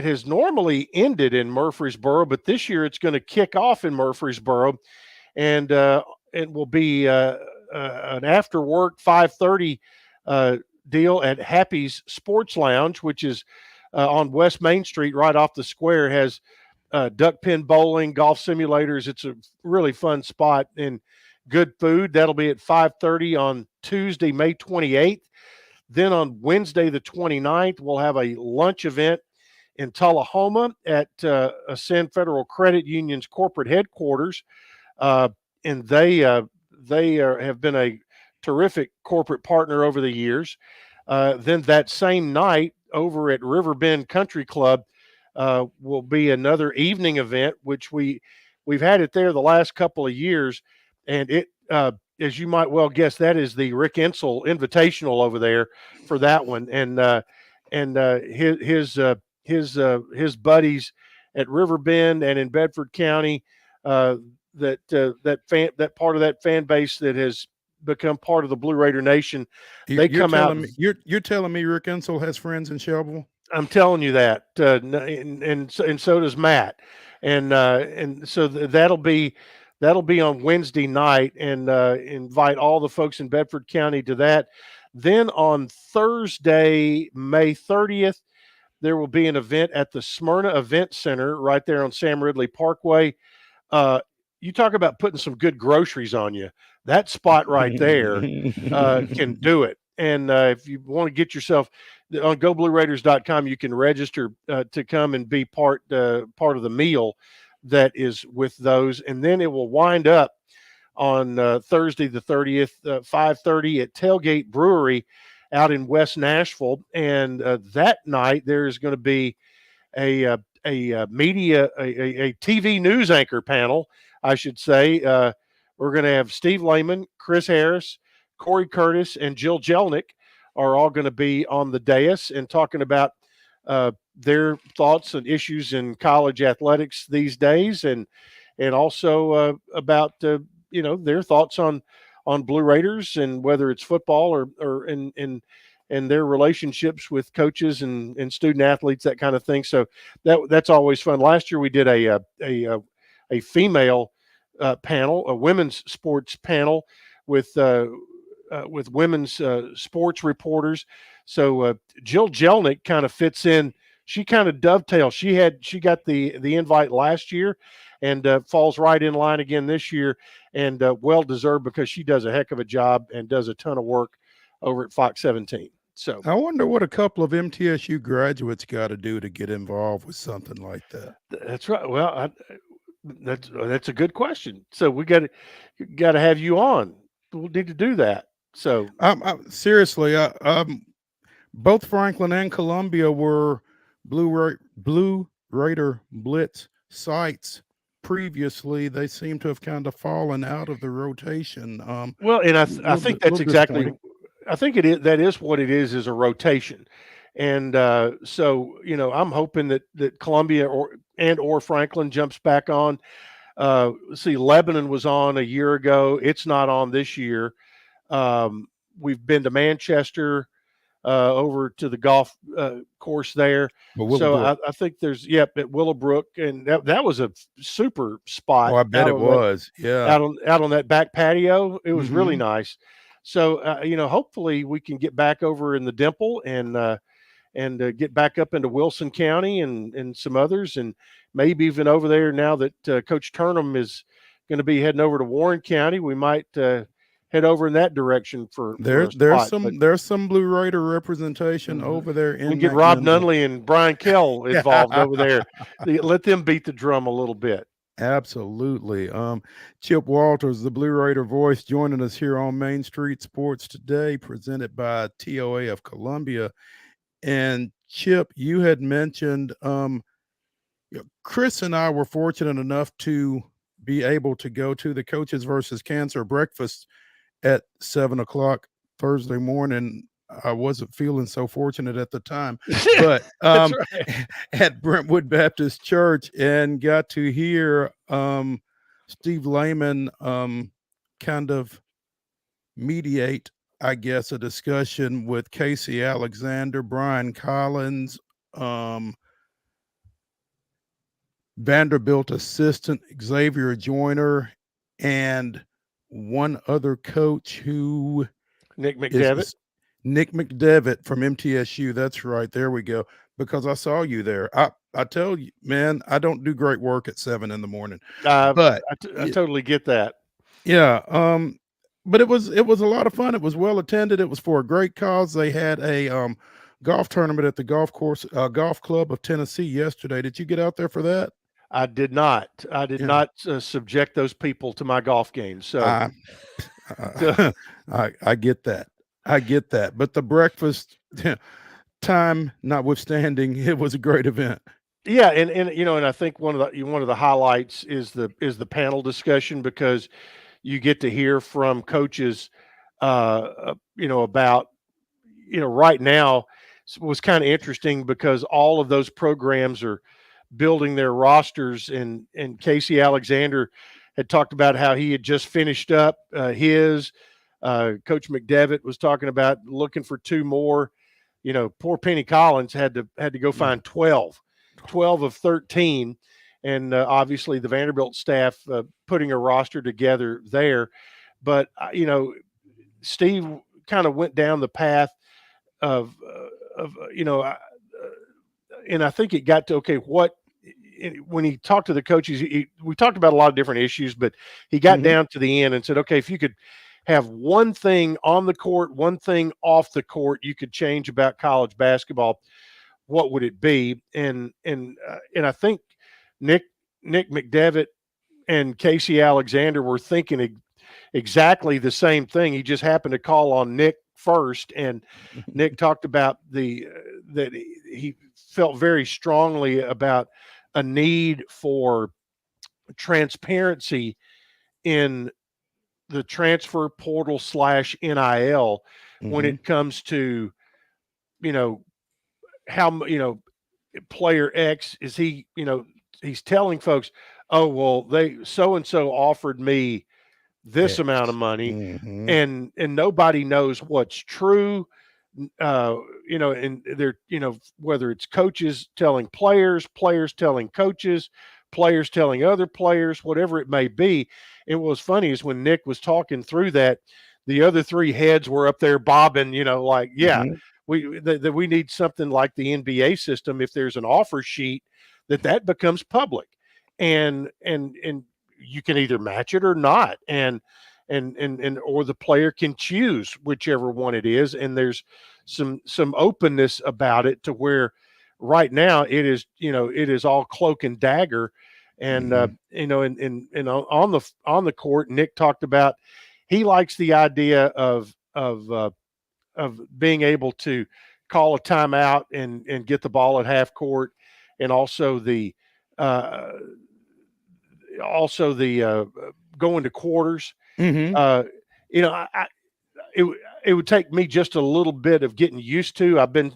has normally ended in Murfreesboro, but this year it's going to kick off in Murfreesboro, and it will be an after work 5:30 deal at Happy's Sports Lounge, which is on West Main Street, right off the square. It has duck pin bowling, golf simulators. It's a really fun spot and good food. That'll be at 5:30 on Tuesday, May 28th. Then on Wednesday, the 29th, we'll have a lunch event in Tullahoma at Ascend Federal Credit Union's corporate headquarters. And they have been a terrific corporate partner over the years. Then that same night over at Riverbend Country Club will be another evening event, which we've had it there the last couple of years. And it, as you might well guess, that is the Rick Insel Invitational over there for that one. And his buddies at Riverbend and in Bedford County, that part of that fan base that has become part of the Blue Raider Nation. You're telling me Rick Insel has friends in Shelbyville? I'm telling you that, and so does Matt, and so that'll be on Wednesday night, and invite all the folks in Bedford County to that. Then on Thursday, May 30th, there will be an event at the Smyrna Event Center right there on Sam Ridley Parkway. You talk about putting some good groceries on you. That spot right there can do it. And if you want to get yourself on GoBlueRaiders.com, you can register to come and be part of the meal that is with those. And then it will wind up on Thursday the 30th, 5:30 at Tailgate Brewery out in West Nashville. And that night there is going to be a TV news anchor panel, I should say. We're going to have Steve Lehman, Chris Harris, Corey Curtis, and Jill Jelnick are all going to be on the dais and talking about their thoughts and issues in college athletics these days, and also about their thoughts on Blue Raiders and whether it's football or in their relationships with coaches and student athletes, that kind of thing. So that's always fun. Last year we did a female panel, a women's sports panel with women's sports reporters. So Jill Jelnick kind of fits in. She kind of dovetails. She got the invite last year, and falls right in line again this year, and well deserved, because she does a heck of a job and does a ton of work over at Fox 17. So I wonder what a couple of MTSU graduates got to do to get involved with something like that. That's right. Well, that's a good question. So we got to have you on. We'll need to do that. So seriously, both Franklin and Columbia were Blue Raider Blitz sites previously. They seem to have kind of fallen out of the rotation. Well, and I think that's exactly. I think it is. That is what it is a rotation. And so, I'm hoping that Columbia or Franklin jumps back on. See, Lebanon was on a year ago. It's not on this year. We've been to Manchester, over to the golf course there. So I think there's at Willowbrook, and that was a super spot. Oh, I bet it was. Out on that back patio. It was really nice. So hopefully we can get back over in the Dimple and get back up into Wilson County and some others, and maybe even over there now that Coach Turnham is going to be heading over to Warren County. We might head over in that direction for there's some Blue Raider representation over there. We get Rob Nunley and Brian Kell involved over there. Let them beat the drum a little bit. Absolutely. Chip Walters, the Blue Raider voice, joining us here on Main Street Sports today, presented by TOA of Columbia. And Chip, you had mentioned Chris and I were fortunate enough to be able to go to the Coaches versus Cancer breakfast at 7:00 Thursday morning. I wasn't feeling so fortunate at the time, but That's right. at Brentwood Baptist Church, and got to hear Steve Lehman kind of mediate, I guess, a discussion with Casey Alexander, Brian Collins, Vanderbilt assistant Xavier Joyner, and one other coach who Nick McDevitt. Nick McDevitt from MTSU. That's right. There we go. Because I saw you there. I tell you, man, I don't do great work at 7 in the morning. But I totally get that. Yeah. But it was a lot of fun. It was well attended. It was for a great cause. They had a golf tournament at the golf club of Tennessee yesterday. Did you get out there for that? I did not. I did not subject those people to my golf game. So I get that. I get that. But the breakfast time notwithstanding, it was a great event. Yeah, and I think one of the highlights is the panel discussion, because you get to hear from coaches about right now. It was kind of interesting because all of those programs are building their rosters, and Casey Alexander had talked about how he had just finished up his. Coach McDevitt was talking about looking for 2 more. Poor Penny Collins had to go find 12 of 13, and obviously the Vanderbilt staff putting a roster together there. But Steve kind of went down the path of and I think it got to when he talked to the coaches, we talked about a lot of different issues, but he got down to the end and said, okay, if you could have one thing on the court, one thing off the court you could change about college basketball, what would it be? And I think Nick McDevitt and Casey Alexander were thinking exactly the same thing. He just happened to call on Nick first, and Nick talked about that he felt very strongly about a need for transparency in the transfer portal / NIL when it comes to, how, player X is he's telling folks, oh, well, they so-and-so offered me this amount of money, and nobody knows what's true. And they're, whether it's coaches telling players telling coaches, players telling other players, whatever it may be. And what was funny is when Nick was talking through that, the other 3 heads were up there bobbing, we need something like the NBA system. If there's an offer sheet, that becomes public, and you can either match it or not. And or the player can choose whichever one it is. And there's some openness about it, to where right now it is all cloak and dagger. And, and on the court, Nick talked about, he likes the idea of being able to call a timeout and get the ball at half court. And also the going to quarters. It would take me just a little bit of getting used to. I've been,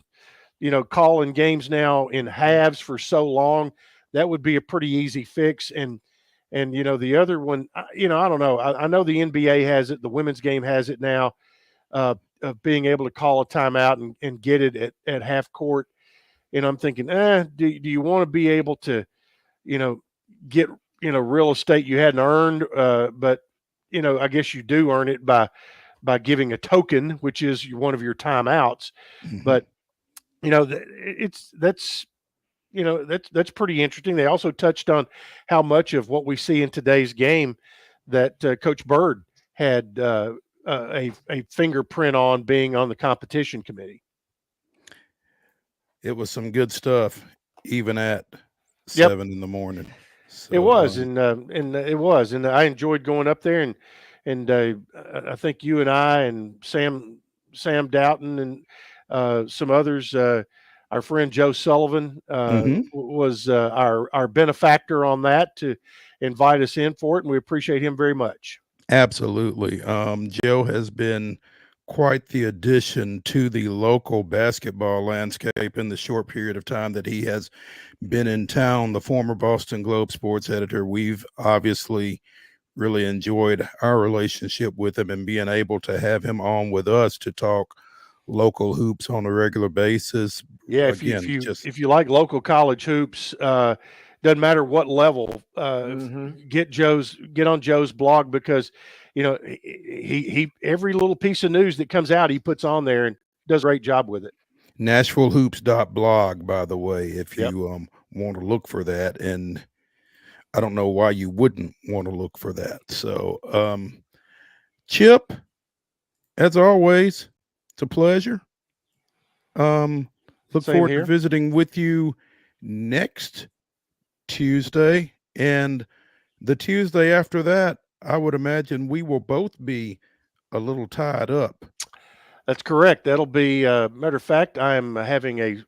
calling games now in halves for so long. That would be a pretty easy fix. And the other one, I don't know. I know the NBA has it. The women's game has it now, of being able to call a timeout and get it at half court. And I'm thinking, do you want to be able to, get, real estate you hadn't earned, but I guess you do earn it by giving a token, which is one of your timeouts. But that's pretty interesting. They also touched on how much of what we see in today's game that Coach Bird had a fingerprint on, being on the competition committee. It was some good stuff, even at 7 in the morning. So, it was, and it was, and I enjoyed going up there, and I think you and I and Sam Doughton and some others. our friend Joe Sullivan Mhm. was our benefactor on that to invite us in for it, and we appreciate him very much. Absolutely. Joe has been quite the addition to the local basketball landscape in the short period of time that he has been in town. The former Boston Globe sports editor, we've obviously really enjoyed our relationship with him, and being able to have him on with us to talk local hoops on a regular basis. Yeah, Again, if you like local college hoops, doesn't matter what level, get on Joe's blog, because he every little piece of news that comes out he puts on there and does a great job with it. NashvilleHoops.blog, by the way, if you want to look for that, and I don't know why you wouldn't want to look for that. So, Chip, as always, it's a pleasure. Look Same forward here. to visiting with you next Tuesday, and the Tuesday after that, I would imagine we will both be a little tied up. That's correct. That'll be matter of fact, I'm having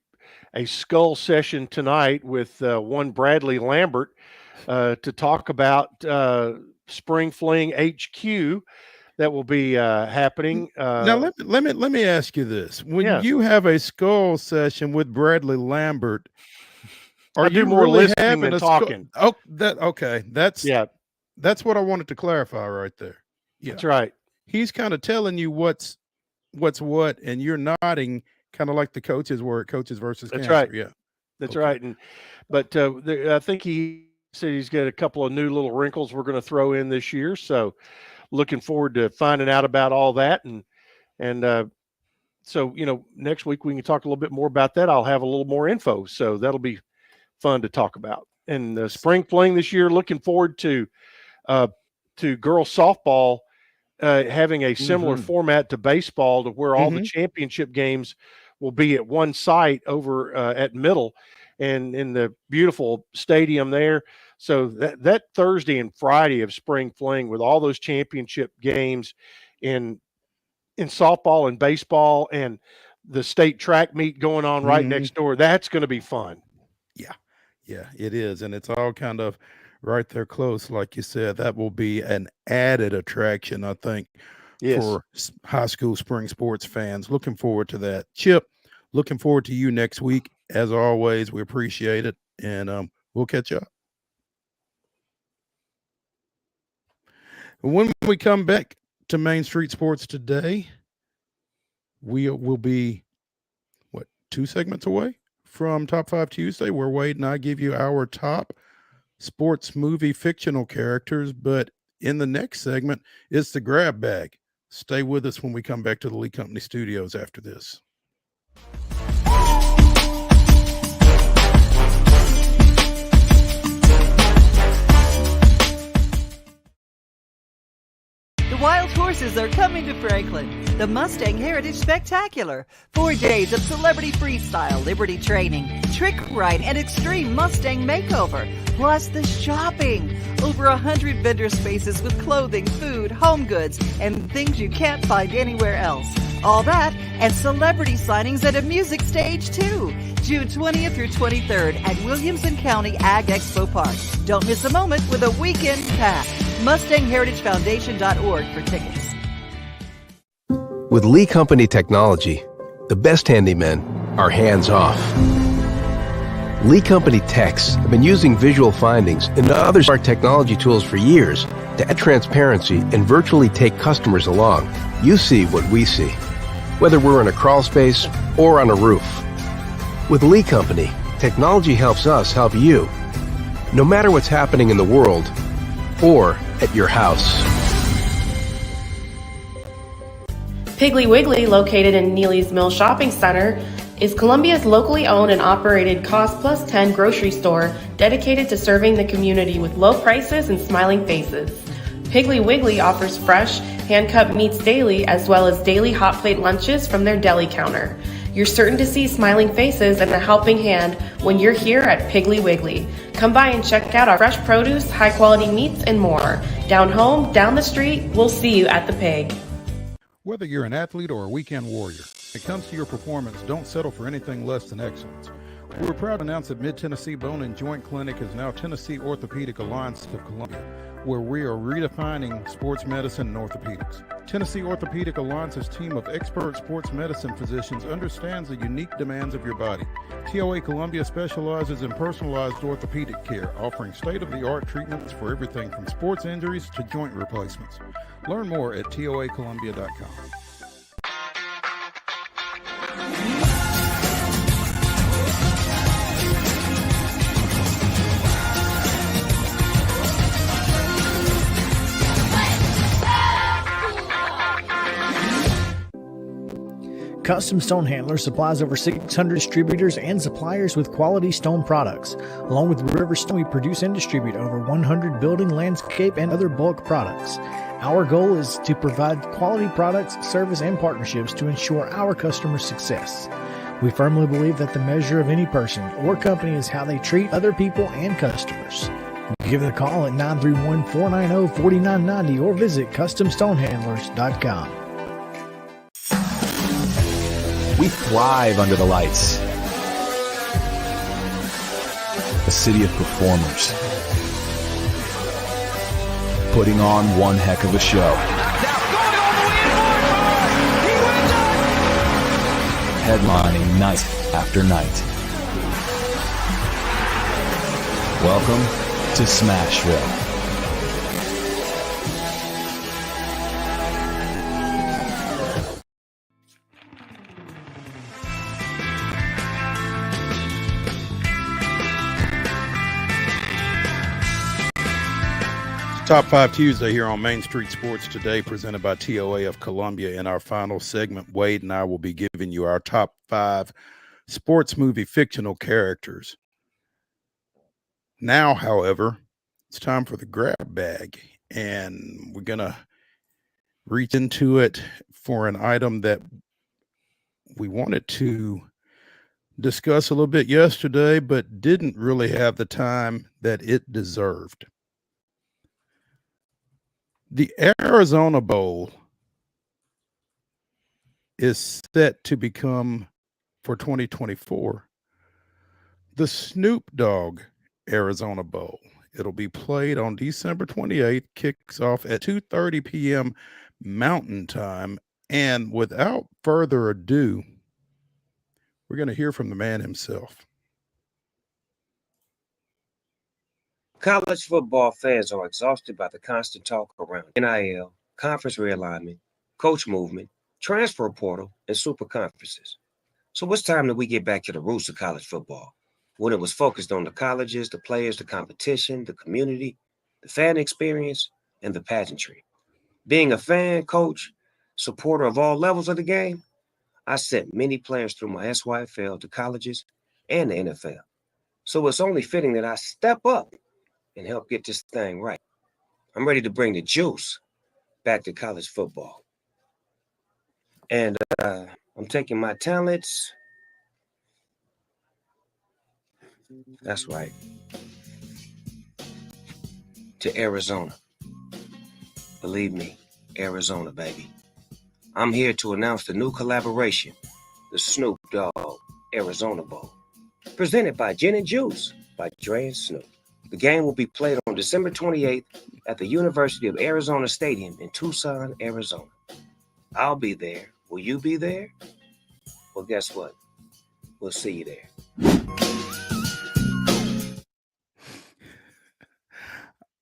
a skull session tonight with one Bradley Lambert to talk about Spring Fling HQ that will be happening. Now let me ask you this: when you have a skull session with Bradley Lambert, I do more listening than talking. That's what I wanted to clarify right there. Yeah, that's right. He's kind of telling you what's what, and you're nodding, kind of like the coaches were at Coaches versus That's Cancer. right. Yeah, that's right. But I think he said he's got a couple of new little wrinkles we're going to throw in this year. So looking forward to finding out about all that. And so, next week we can talk a little bit more about that. I'll have a little more info. So that'll be fun to talk about. And the Spring Fling this year, looking forward to girls softball having a similar format to baseball, to where all the championship games will be at one site over at Middle and in the beautiful stadium there. So that Thursday and Friday of Spring Fling, with all those championship games in softball and baseball, and the state track meet going on right next door, that's going to be fun. Yeah, it is. And it's all kind of right there close. Like you said, that will be an added attraction, I think, for high school spring sports fans. Looking forward to that. Chip, looking forward to you next week. As always, we appreciate it. And we'll catch up. When we come back to Main Street Sports today, we will be, 2 segments away from Top 5 Tuesday, where Wade and I give you our top sports movie fictional characters. But in the next segment, it's the grab bag. Stay with us when we come back to the Lee Company studios after this. The wild horses are coming to Franklin. The Mustang Heritage Spectacular. 4 days of celebrity freestyle, liberty training, trick ride, and extreme Mustang makeover. Plus the shopping. Over 100 vendor spaces with clothing, food, home goods, and things you can't find anywhere else. All that and celebrity signings at a music stage too. June 20th through 23rd at Williamson County Ag Expo Park. Don't miss a moment with a weekend pack. MustangHeritageFoundation.org for tickets. With Lee Company technology, the best handymen are hands-off. Lee Company techs have been using visual findings and other smart technology tools for years to add transparency and virtually take customers along. You see what we see, whether we're in a crawl space or on a roof. With Lee Company, technology helps us help you, no matter what's happening in the world or at your house. Piggly Wiggly, located in Neely's Mill Shopping Center, is Columbia's locally owned and operated Cost Plus 10 grocery store dedicated to serving the community with low prices and smiling faces. Piggly Wiggly offers fresh, hand-cut meats daily, as well as daily hot plate lunches from their deli counter. You're certain to see smiling faces and a helping hand when you're here at Piggly Wiggly. Come by and check out our fresh produce, high-quality meats, and more. Down home, down the street, we'll see you at the Pig. Whether you're an athlete or a weekend warrior, it comes to your performance, don't settle for anything less than excellence. We're proud to announce that Mid-Tennessee Bone and Joint Clinic is now Tennessee Orthopedic Alliance of Columbia, where we are redefining sports medicine and orthopedics. Tennessee Orthopedic Alliance's team of expert sports medicine physicians understands the unique demands of your body. TOA Columbia specializes in personalized orthopedic care, offering state-of-the-art treatments for everything from sports injuries to joint replacements. Learn more at toacolumbia.com. Custom Stone Handler supplies over 600 distributors and suppliers with quality stone products. Along with River Stone, we produce and distribute over 100 building, landscape, and other bulk products. Our goal is to provide quality products, service, and partnerships to ensure our customers' success. We firmly believe that the measure of any person or company is how they treat other people and customers. Give it a call at 931-490-4990 or visit CustomStonehandlers.com. We thrive under the lights. A city of performers. Putting on one heck of a show. Headlining night after night. Welcome to Smashville. Top 5 Tuesday here on Main Street Sports Today, presented by TOA of Columbia. In our final segment, Wade and I will be giving you our top 5 sports movie fictional characters. Now, however, it's time for the grab bag, and we're going to reach into it for an item that we wanted to discuss a little bit yesterday, but didn't really have the time that it deserved. The Arizona Bowl is set to become, for 2024, the Snoop Dogg Arizona Bowl. It'll be played on December 28th, kicks off at 2:30 p.m. Mountain Time. And without further ado, we're going to hear from the man himself. College football fans are exhausted by the constant talk around NIL, conference realignment, coach movement, transfer portal, and super conferences. So it's time that we get back to the roots of college football, when it was focused on the colleges, the players, the competition, the community, the fan experience, and the pageantry. Being a fan, coach, supporter of all levels of the game, I sent many players through my SYFL to colleges and the NFL. So it's only fitting that I step up and help get this thing right. I'm ready to bring the juice back to college football. And I'm taking my talents. That's right. To Arizona. Believe me, Arizona, baby. I'm here to announce the new collaboration, the Snoop Dogg Arizona Bowl, presented by Gin and Juice by Dre and Snoop. The game will be played on December 28th at the University of Arizona Stadium in Tucson, Arizona. I'll be there. Will you be there? Well, guess what? We'll see you there.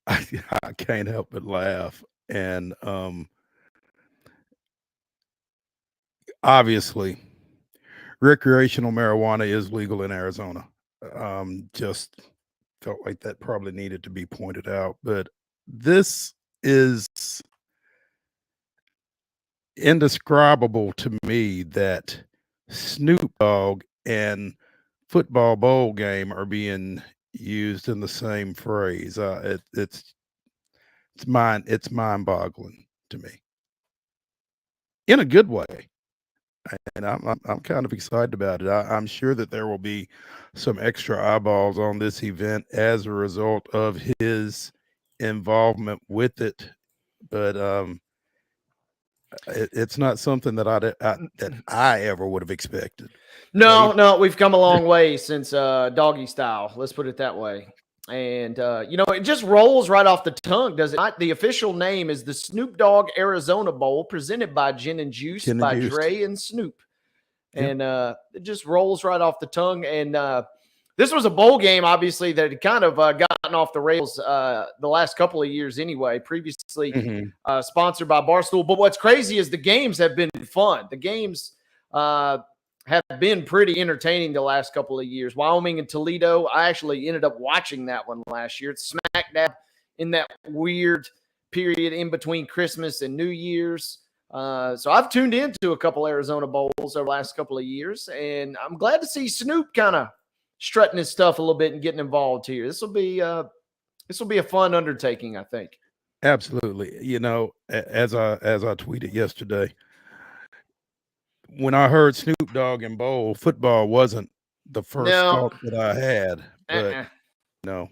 I can't help but laugh. And obviously, recreational marijuana is legal in Arizona. Just felt like that probably needed to be pointed out. But this is indescribable to me that Snoop Dogg and football bowl game are being used in the same phrase. It's mind-boggling to me, in a good way. And I'm kind of excited about it. I'm sure that there will be some extra eyeballs on this event as a result of his involvement with it. But It's not something that I ever would have expected. No, we've come a long way since Doggy Style. Let's put it that way. And, it just rolls right off the tongue, does it not? The official name is the Snoop Dogg Arizona Bowl, presented by Gin and Juice by Dre and Snoop. And it just rolls right off the tongue. And this was a bowl game, obviously, that had kind of gotten off the rails the last couple of years anyway, previously sponsored by Barstool. But what's crazy is the games have been fun. The games have been pretty entertaining the last couple of years. Wyoming and Toledo, I actually ended up watching that one last year. It's smack dab in that weird period in between Christmas and New Year's. So I've tuned into a couple Arizona Bowls over the last couple of years, and I'm glad to see Snoop kind of strutting his stuff a little bit and getting involved here. This will be a fun undertaking, I think. Absolutely. As I tweeted yesterday, when I heard Snoop Dogg and bowl, football wasn't the first thought that I had, but no,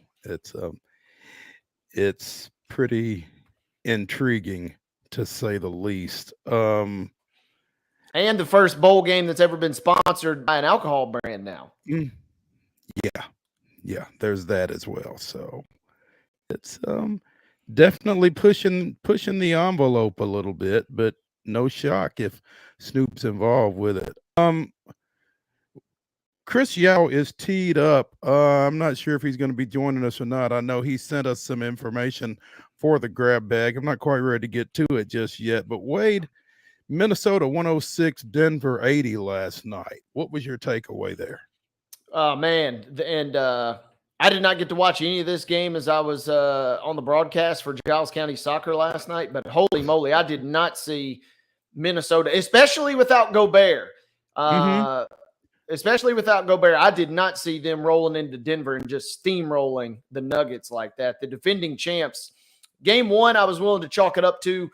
it's pretty intriguing to say the least. And the first bowl game that's ever been sponsored by an alcohol brand now. Yeah, there's that as well. So it's definitely pushing the envelope a little bit, but no shock if Snoop's involved with it. Chris Yao is teed up. I'm not sure if he's going to be joining us or not. I know he sent us some information for the grab bag. I'm not quite ready to get to it just yet. But Wade, Minnesota 106, Denver 80 last night. What was your takeaway there? Oh, man. And I did not get to watch any of this game as I was on the broadcast for Giles County Soccer last night. But holy moly, I did not see Minnesota, especially without Gobert. Especially without Gobert, I did not see them rolling into Denver and just steamrolling the Nuggets like that. The defending champs. Game one, I was willing to chalk it up to.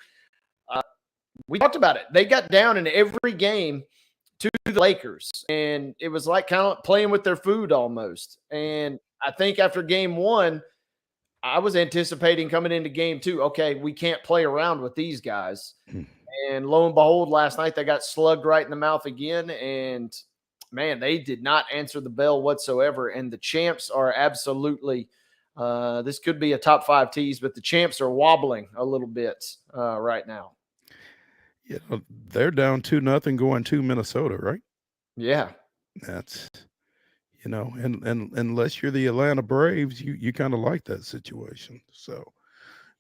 We talked about it. They got down in every game to the Lakers, and it was like kind of playing with their food almost. And I think after game one, I was anticipating coming into game two, okay, we can't play around with these guys. And lo and behold, last night they got slugged right in the mouth again, and man, they did not answer the bell whatsoever. And the champs are absolutely this could be a top 5 tease, but the champs are wobbling a little bit right now. They're down 2-0 going to Minnesota, right? Yeah. That's, and unless you're the Atlanta Braves, you kind of like that situation. So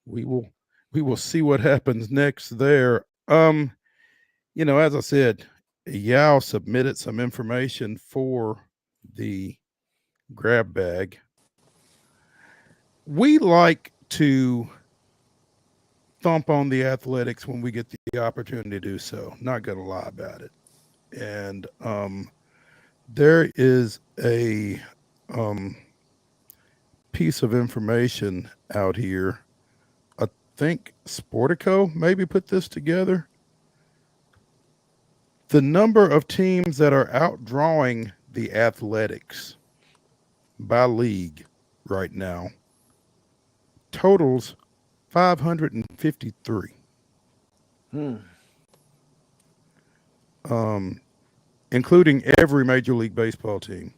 we will see what happens next there. As I said, Yao submitted some information for the grab bag. We like to thump on the Athletics when we get the opportunity to do so. Not going to lie about it. And there is a piece of information out here. I think Sportico maybe put this together. The number of teams that are outdrawing the Athletics by league right now totals 553. Including every Major League Baseball team.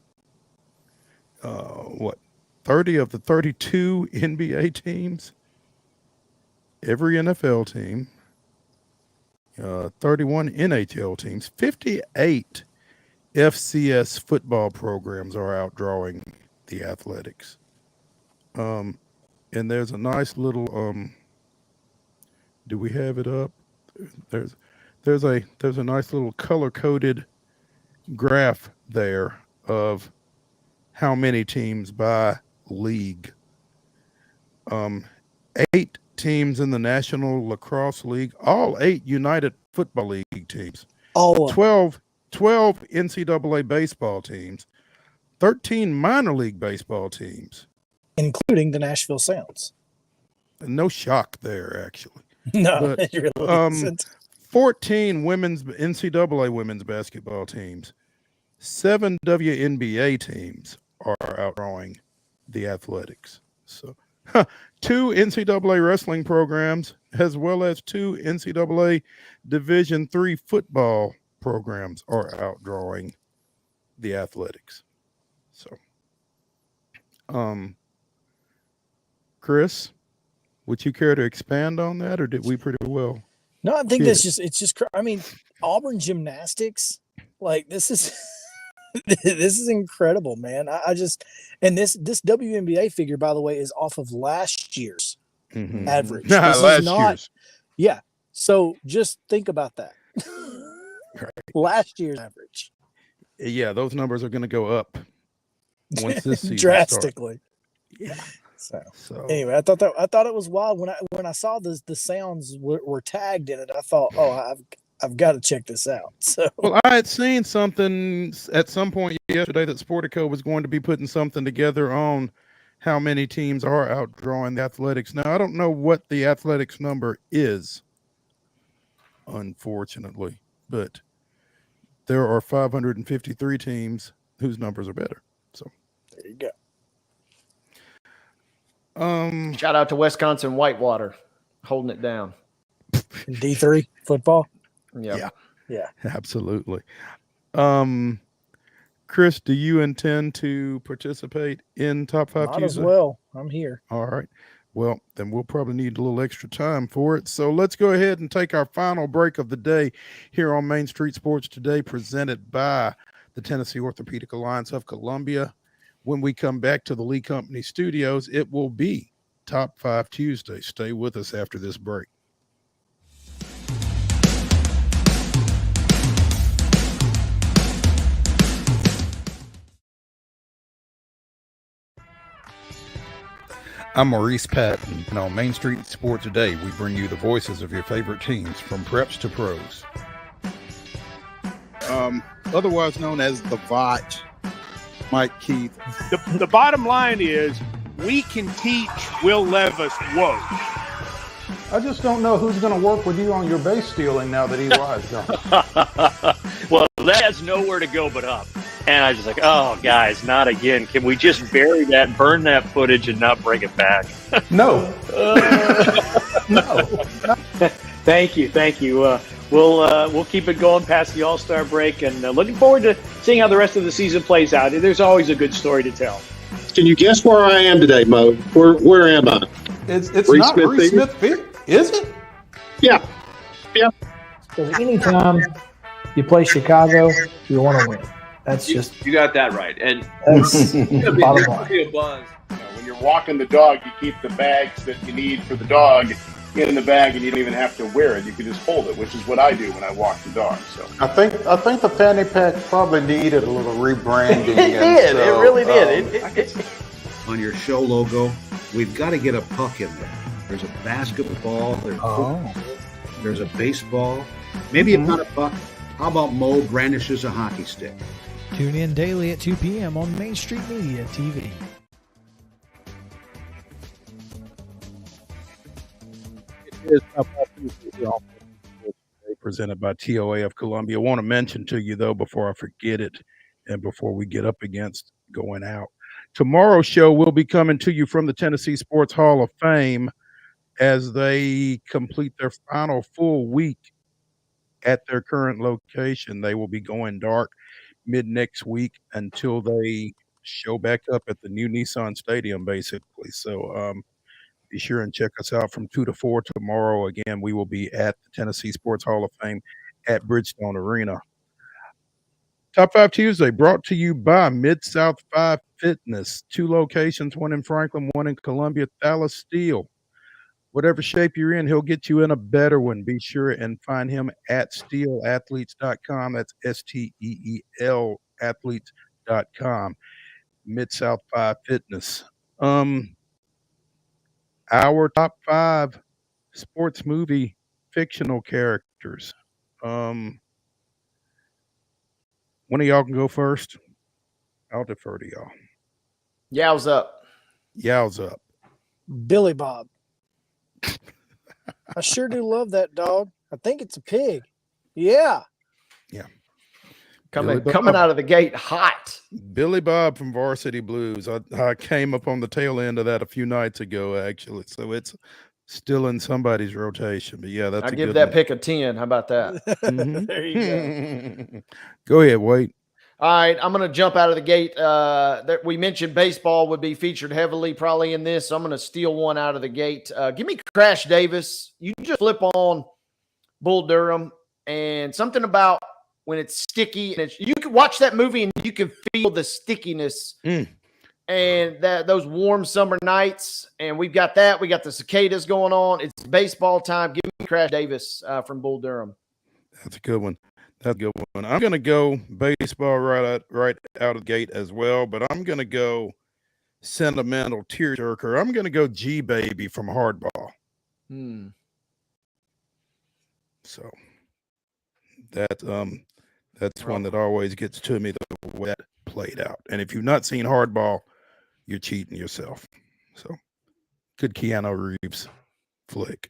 30 of the 32 NBA teams, every NFL team, 31 NHL teams, 58 FCS football programs are outdrawing the Athletics. And there's a nice little do we have it up? There's a nice little color-coded graph there of how many teams by league. 8 teams in the National Lacrosse League, all 8 United Football League teams. 12 NCAA baseball teams, 13 minor league baseball teams, including the Nashville Sounds. No shock there, actually. No, but, it really isn't. 14 NCAA women's basketball teams, 7 WNBA teams are outdrawing the Athletics. So 2 NCAA wrestling programs, as well as 2 NCAA Division III football programs are outdrawing the athletics. So, Chris, would you care to expand on that, or did we pretty well? No, I think it's just, I mean, Auburn gymnastics, like this is, this is incredible, man. I just, and this WNBA figure, by the way, is off of last year's average. This is not, year's. Yeah. So just think about that. Right. Last year's average. Yeah, those numbers are going to go up once this season drastically. Yeah. So anyway, I thought it was wild when I saw the sounds were tagged in it. I thought, oh, I've got to check this out. So, well, I had seen something at some point yesterday that Sportico was going to be putting something together on how many teams are outdrawing the athletics. Now, I don't know what the athletics number is, unfortunately, but there are 553 teams whose numbers are better. So there you go. Shout out to Wisconsin Whitewater holding it down. D3 football. Yeah. Absolutely. Chris, do you intend to participate in Top 5 Might Tuesday? as well. I'm here. All right. Well, then we'll probably need a little extra time for it. So let's go ahead and take our final break of the day here on Main Street Sports Today, presented by the Tennessee Orthopedic Alliance of Columbia. When we come back to the Lee Company studios, it will be Top 5 Tuesday. Stay with us after this break. I'm Maurice Patton, and on Main Street Sports Today, we bring you the voices of your favorite teams from preps to pros. Otherwise known as the VOT, Mike Keith. The bottom line is we can teach Will Levis woke. I just don't know who's going to work with you on your base stealing now that EY's gone. Well, that has nowhere to go but up. And I was just like, oh, guys, not again. Can we just bury that, burn that footage, and not bring it back? No. No. Thank you. We'll keep it going past the All-Star break, and looking forward to seeing how the rest of the season plays out. There's always a good story to tell. Can you guess where I am today, Mo? Where am I? It's not Reese Smith Field, is it? Yeah. Because anytime you play Chicago, you want to win. That's you got that right. And that's bottom line. A buzz. When you're walking the dog, you keep the bags that you need for the dog in the bag, and you don't even have to wear it. You can just hold it, which is what I do when I walk the dog. So I think the fanny pack probably needed a little rebranding. It did. It really did. On your show logo, we've got to get a puck in there. There's a basketball. There's football, there's a baseball. Maybe not a puck. How about Mo brandishes a hockey stick? Tune in daily at 2 p.m. on Main Street Media TV. Presented by TOA of Columbia. I want to mention to you, though, before I forget it and before we get up against going out, tomorrow's show will be coming to you from the Tennessee Sports Hall of Fame as they complete their final full week at their current location. They will be going dark mid next week until they show back up at the new Nissan Stadium, basically. So be sure and check us out from 2 to 4 tomorrow. Again, we will be at the Tennessee Sports Hall of Fame at Bridgestone Arena. Top 5 Tuesday brought to you by Mid-South 5 Fitness. 2 locations, one in Franklin, one in Columbia. Thalas Steel. Whatever shape you're in, he'll get you in a better one. Be sure and find him at steelathletes.com. That's STEEL athletes.com. Mid-South 5 Fitness. Our top 5 sports movie fictional characters. One of y'all can go first. I'll defer to y'all. Yow's up. Yow's up. Billy Bob. I sure do love that dog. I think it's a pig. Yeah. Coming out of the gate hot. Billy Bob from Varsity Blues. I came up on the tail end of that a few nights ago, actually. So it's still in somebody's rotation. But yeah, that's I a give good that one. pick a 10. How about that? There you go. Go ahead, Wade. All right, I'm going to jump out of the gate. We mentioned baseball would be featured heavily probably in this, so I'm going to steal one out of the gate. Give me Crash Davis. You just flip on Bull Durham, and something about when it's sticky, and you can watch that movie and you can feel the stickiness and those warm summer nights. And we've got that. We got the cicadas going on. It's baseball time. Give me Crash Davis from Bull Durham. That's a good one. That's a good one. I'm going to go baseball right out of the gate as well, but I'm going to go sentimental tearjerker. I'm going to go G-Baby from Hardball. So that's one that always gets to me, the way that played out. And if you've not seen Hardball, you're cheating yourself. So good Keanu Reeves flick.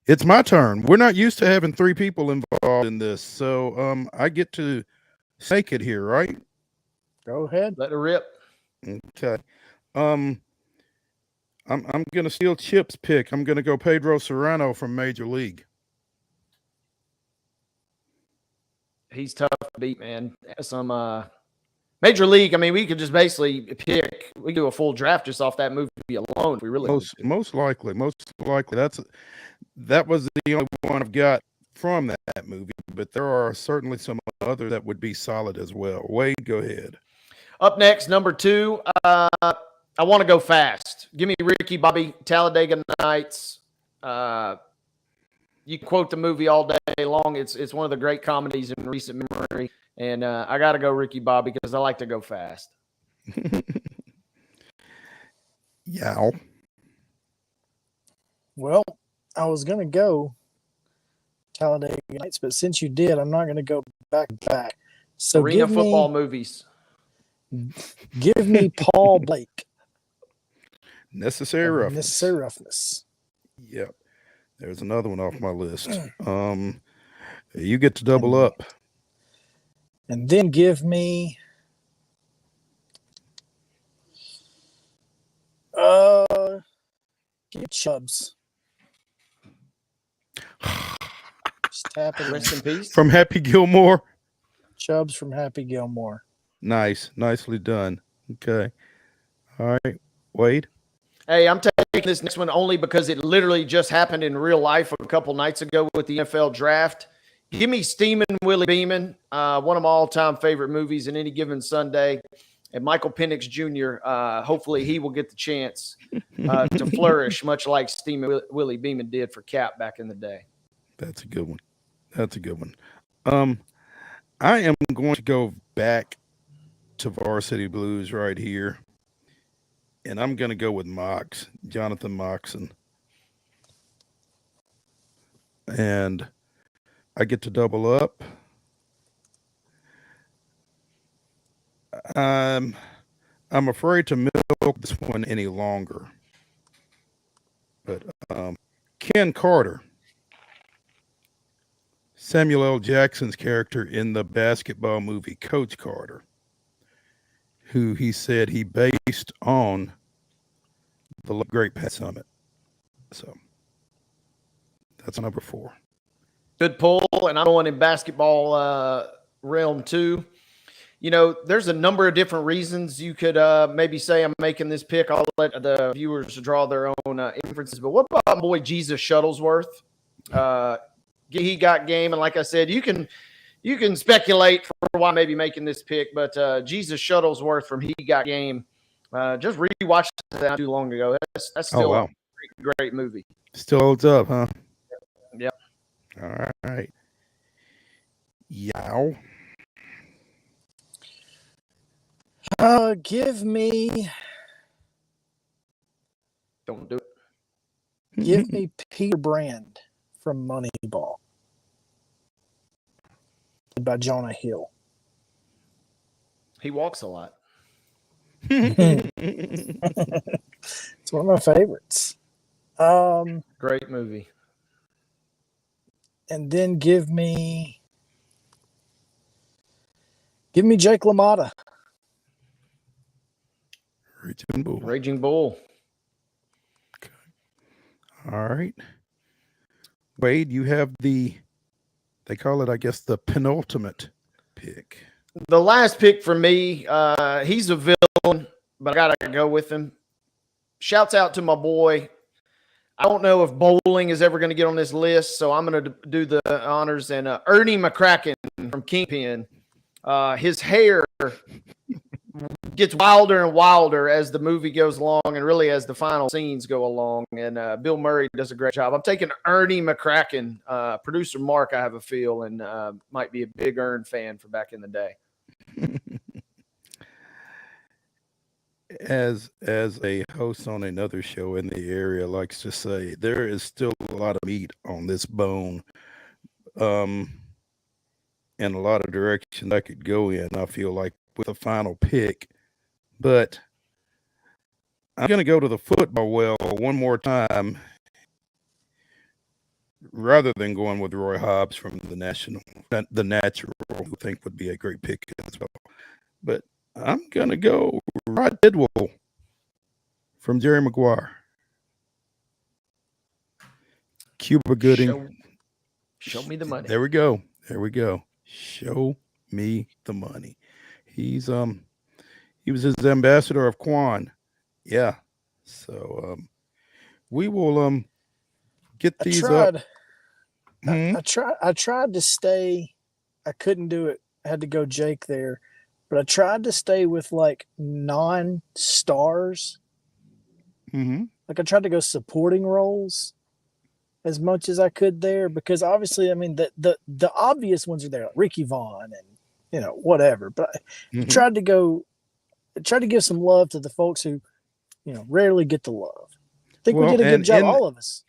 It's my turn. We're not used to having 3 people involved in this, so I get to snake it here, right? Go ahead. Let it rip. Okay. I'm gonna steal Chip's pick. I'm gonna go Pedro Serrano from Major League. He's tough to beat, man. Some Major League. I mean, we could just basically pick. We do a full draft just off that movie alone. If we really most likely. That was the only one I've got from that movie, but there are certainly some others that would be solid as well. Wade, go ahead. Up next, number 2. I want to go fast. Give me Ricky Bobby, Talladega Nights. You can quote the movie all day long. It's one of the great comedies in recent memory. And I got to go Ricky Bobby because I like to go fast. Yeah. Well, I was going to go Talladega Nights, but since you did, I'm not going to go back. So Arena football movies. Give me Paul Blake. Necessary Roughness. Necessary Roughness. Yep. There's another one off my list. You get to double up. And then give me Chubbs. Just tap it. Rest in peace. From Happy Gilmore. Chubbs from Happy Gilmore. Nice. Nicely done. Okay. All right. Wade? Hey, I'm taking this next one only because it literally just happened in real life a couple nights ago with the NFL draft. Give me Steamin' Willie Beeman, one of my all-time favorite movies in any given Sunday. And Michael Penix Jr., hopefully he will get the chance to flourish, much like Steamin' Willie Beeman did for Cap back in the day. That's a good one. I am going to go back to Varsity Blues right here. And I'm going to go with Mox, Jonathan Moxon. And I get to double up. I'm afraid to milk this one any longer. But Ken Carter, Samuel L. Jackson's character in the basketball movie Coach Carter, who he said he based on the great Pat Summitt. So that's number 4. Good pull, and I'm going in basketball realm too. You know, there's a number of different reasons you could maybe say I'm making this pick. I'll let the viewers draw their own inferences. But what about my boy Jesus Shuttlesworth? He got game, and like I said, you can speculate for why maybe making this pick. But Jesus Shuttlesworth from He Got Game, just rewatched that not too long ago. That's still a great movie. Still holds up, huh? Yep. All right. Yow. Give me. Don't do it. Give me Peter Brand from Moneyball. By Jonah Hill. He walks a lot. It's one of my favorites. Great movie. And then give me Give me Jake LaMotta. Raging Bull. Raging Bull. Okay. All right. Wade, you have they call it, I guess, the penultimate pick. The last pick for me, he's a villain, but I got to go with him. Shouts out to my boy. I don't know if bowling is ever going to get on this list, so I'm going to do the honors. And Ernie McCracken from Kingpin, his hair gets wilder and wilder as the movie goes along and really as the final scenes go along. And Bill Murray does a great job. I'm taking Ernie McCracken. Producer Mark, I have a feel, and might be a big Ern fan from back in the day. As a host on another show in the area likes to say, there is still a lot of meat on this bone, and a lot of directions I could go in, I feel like, with a final pick. But I'm going to go to the football well one more time, rather than going with Roy Hobbs from the Natural, who I think would be a great pick as well. But I'm going to go Rod Tidwell from Jerry Maguire. Cuba Gooding. Show me the money. There we go. Show me the money. He was his ambassador of Quan. Yeah. So we will get these up. I tried to stay. I couldn't do it. I had to go Jake there. But I tried to stay with like non-stars. Mm-hmm. Like I tried to go supporting roles as much as I could there, because obviously, I mean, the obvious ones are there, like Ricky Vaughn and whatever. But I tried to give some love to the folks who rarely get the love. I think we did a good job, all of us.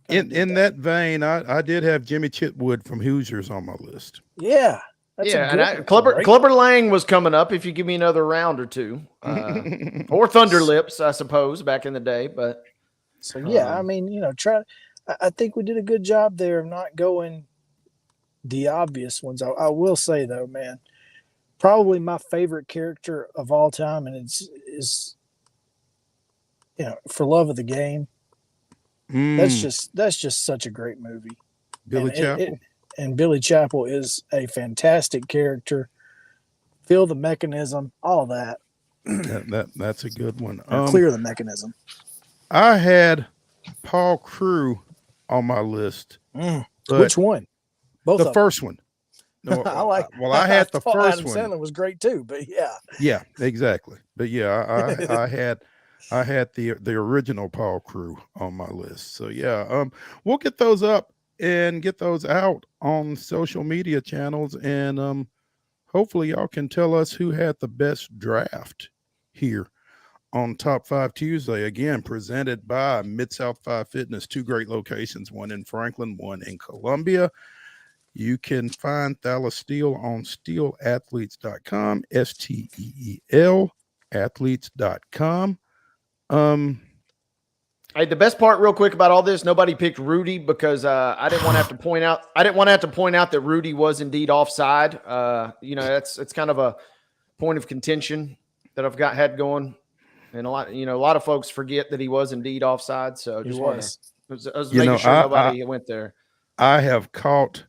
In that vein, I did have Jimmy Chitwood from Hoosiers on my list. Yeah. Clubber Lang was coming up if you give me another round or two, or Thunder Lips, I suppose, back in the day. But so I mean, I think we did a good job there of not going the obvious ones. I will say though, man, probably my favorite character of all time, and is For Love of the Game. That's just such a great movie. Billy Chapel. And Billy Chapel is a fantastic character. Feel the mechanism, all that. That's a good one. Clear the mechanism. I had Paul Crewe on my list. Which one? Both. The first one. No, I had the first one. Adam Sandler was great too, but yeah. Yeah, exactly. But yeah, I had the original Paul Crewe on my list. So yeah, we'll get those up and get those out on social media channels, and hopefully y'all can tell us who had the best draft here on Top 5 Tuesday, again presented by Mid-South 5 Fitness. Two great locations, one in Franklin, one in Columbia. You can find Thalas Steel on steelathletes.com, STEEL athletes.com. Hey, the best part, real quick, about all this, nobody picked Rudy because I didn't want to have to point out. I didn't want to have to point out that Rudy was indeed offside. It's kind of a point of contention that I've had going, and a lot of folks forget that he was indeed offside. So I was making sure nobody went there. I have caught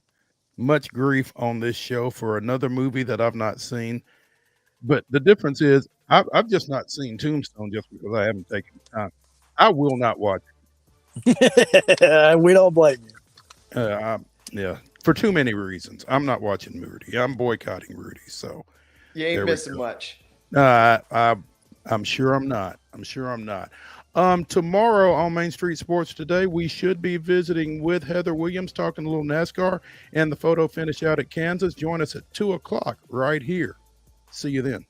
much grief on this show for another movie that I've not seen, but the difference is I've just not seen Tombstone just because I haven't taken the time. I will not watch it. We don't blame you. For too many reasons. I'm not watching Rudy. I'm boycotting Rudy. So you ain't missing much. I'm sure I'm not. Tomorrow on Main Street Sports Today, we should be visiting with Heather Williams, talking a little NASCAR and the photo finish out at Kansas. Join us at 2:00 right here. See you then.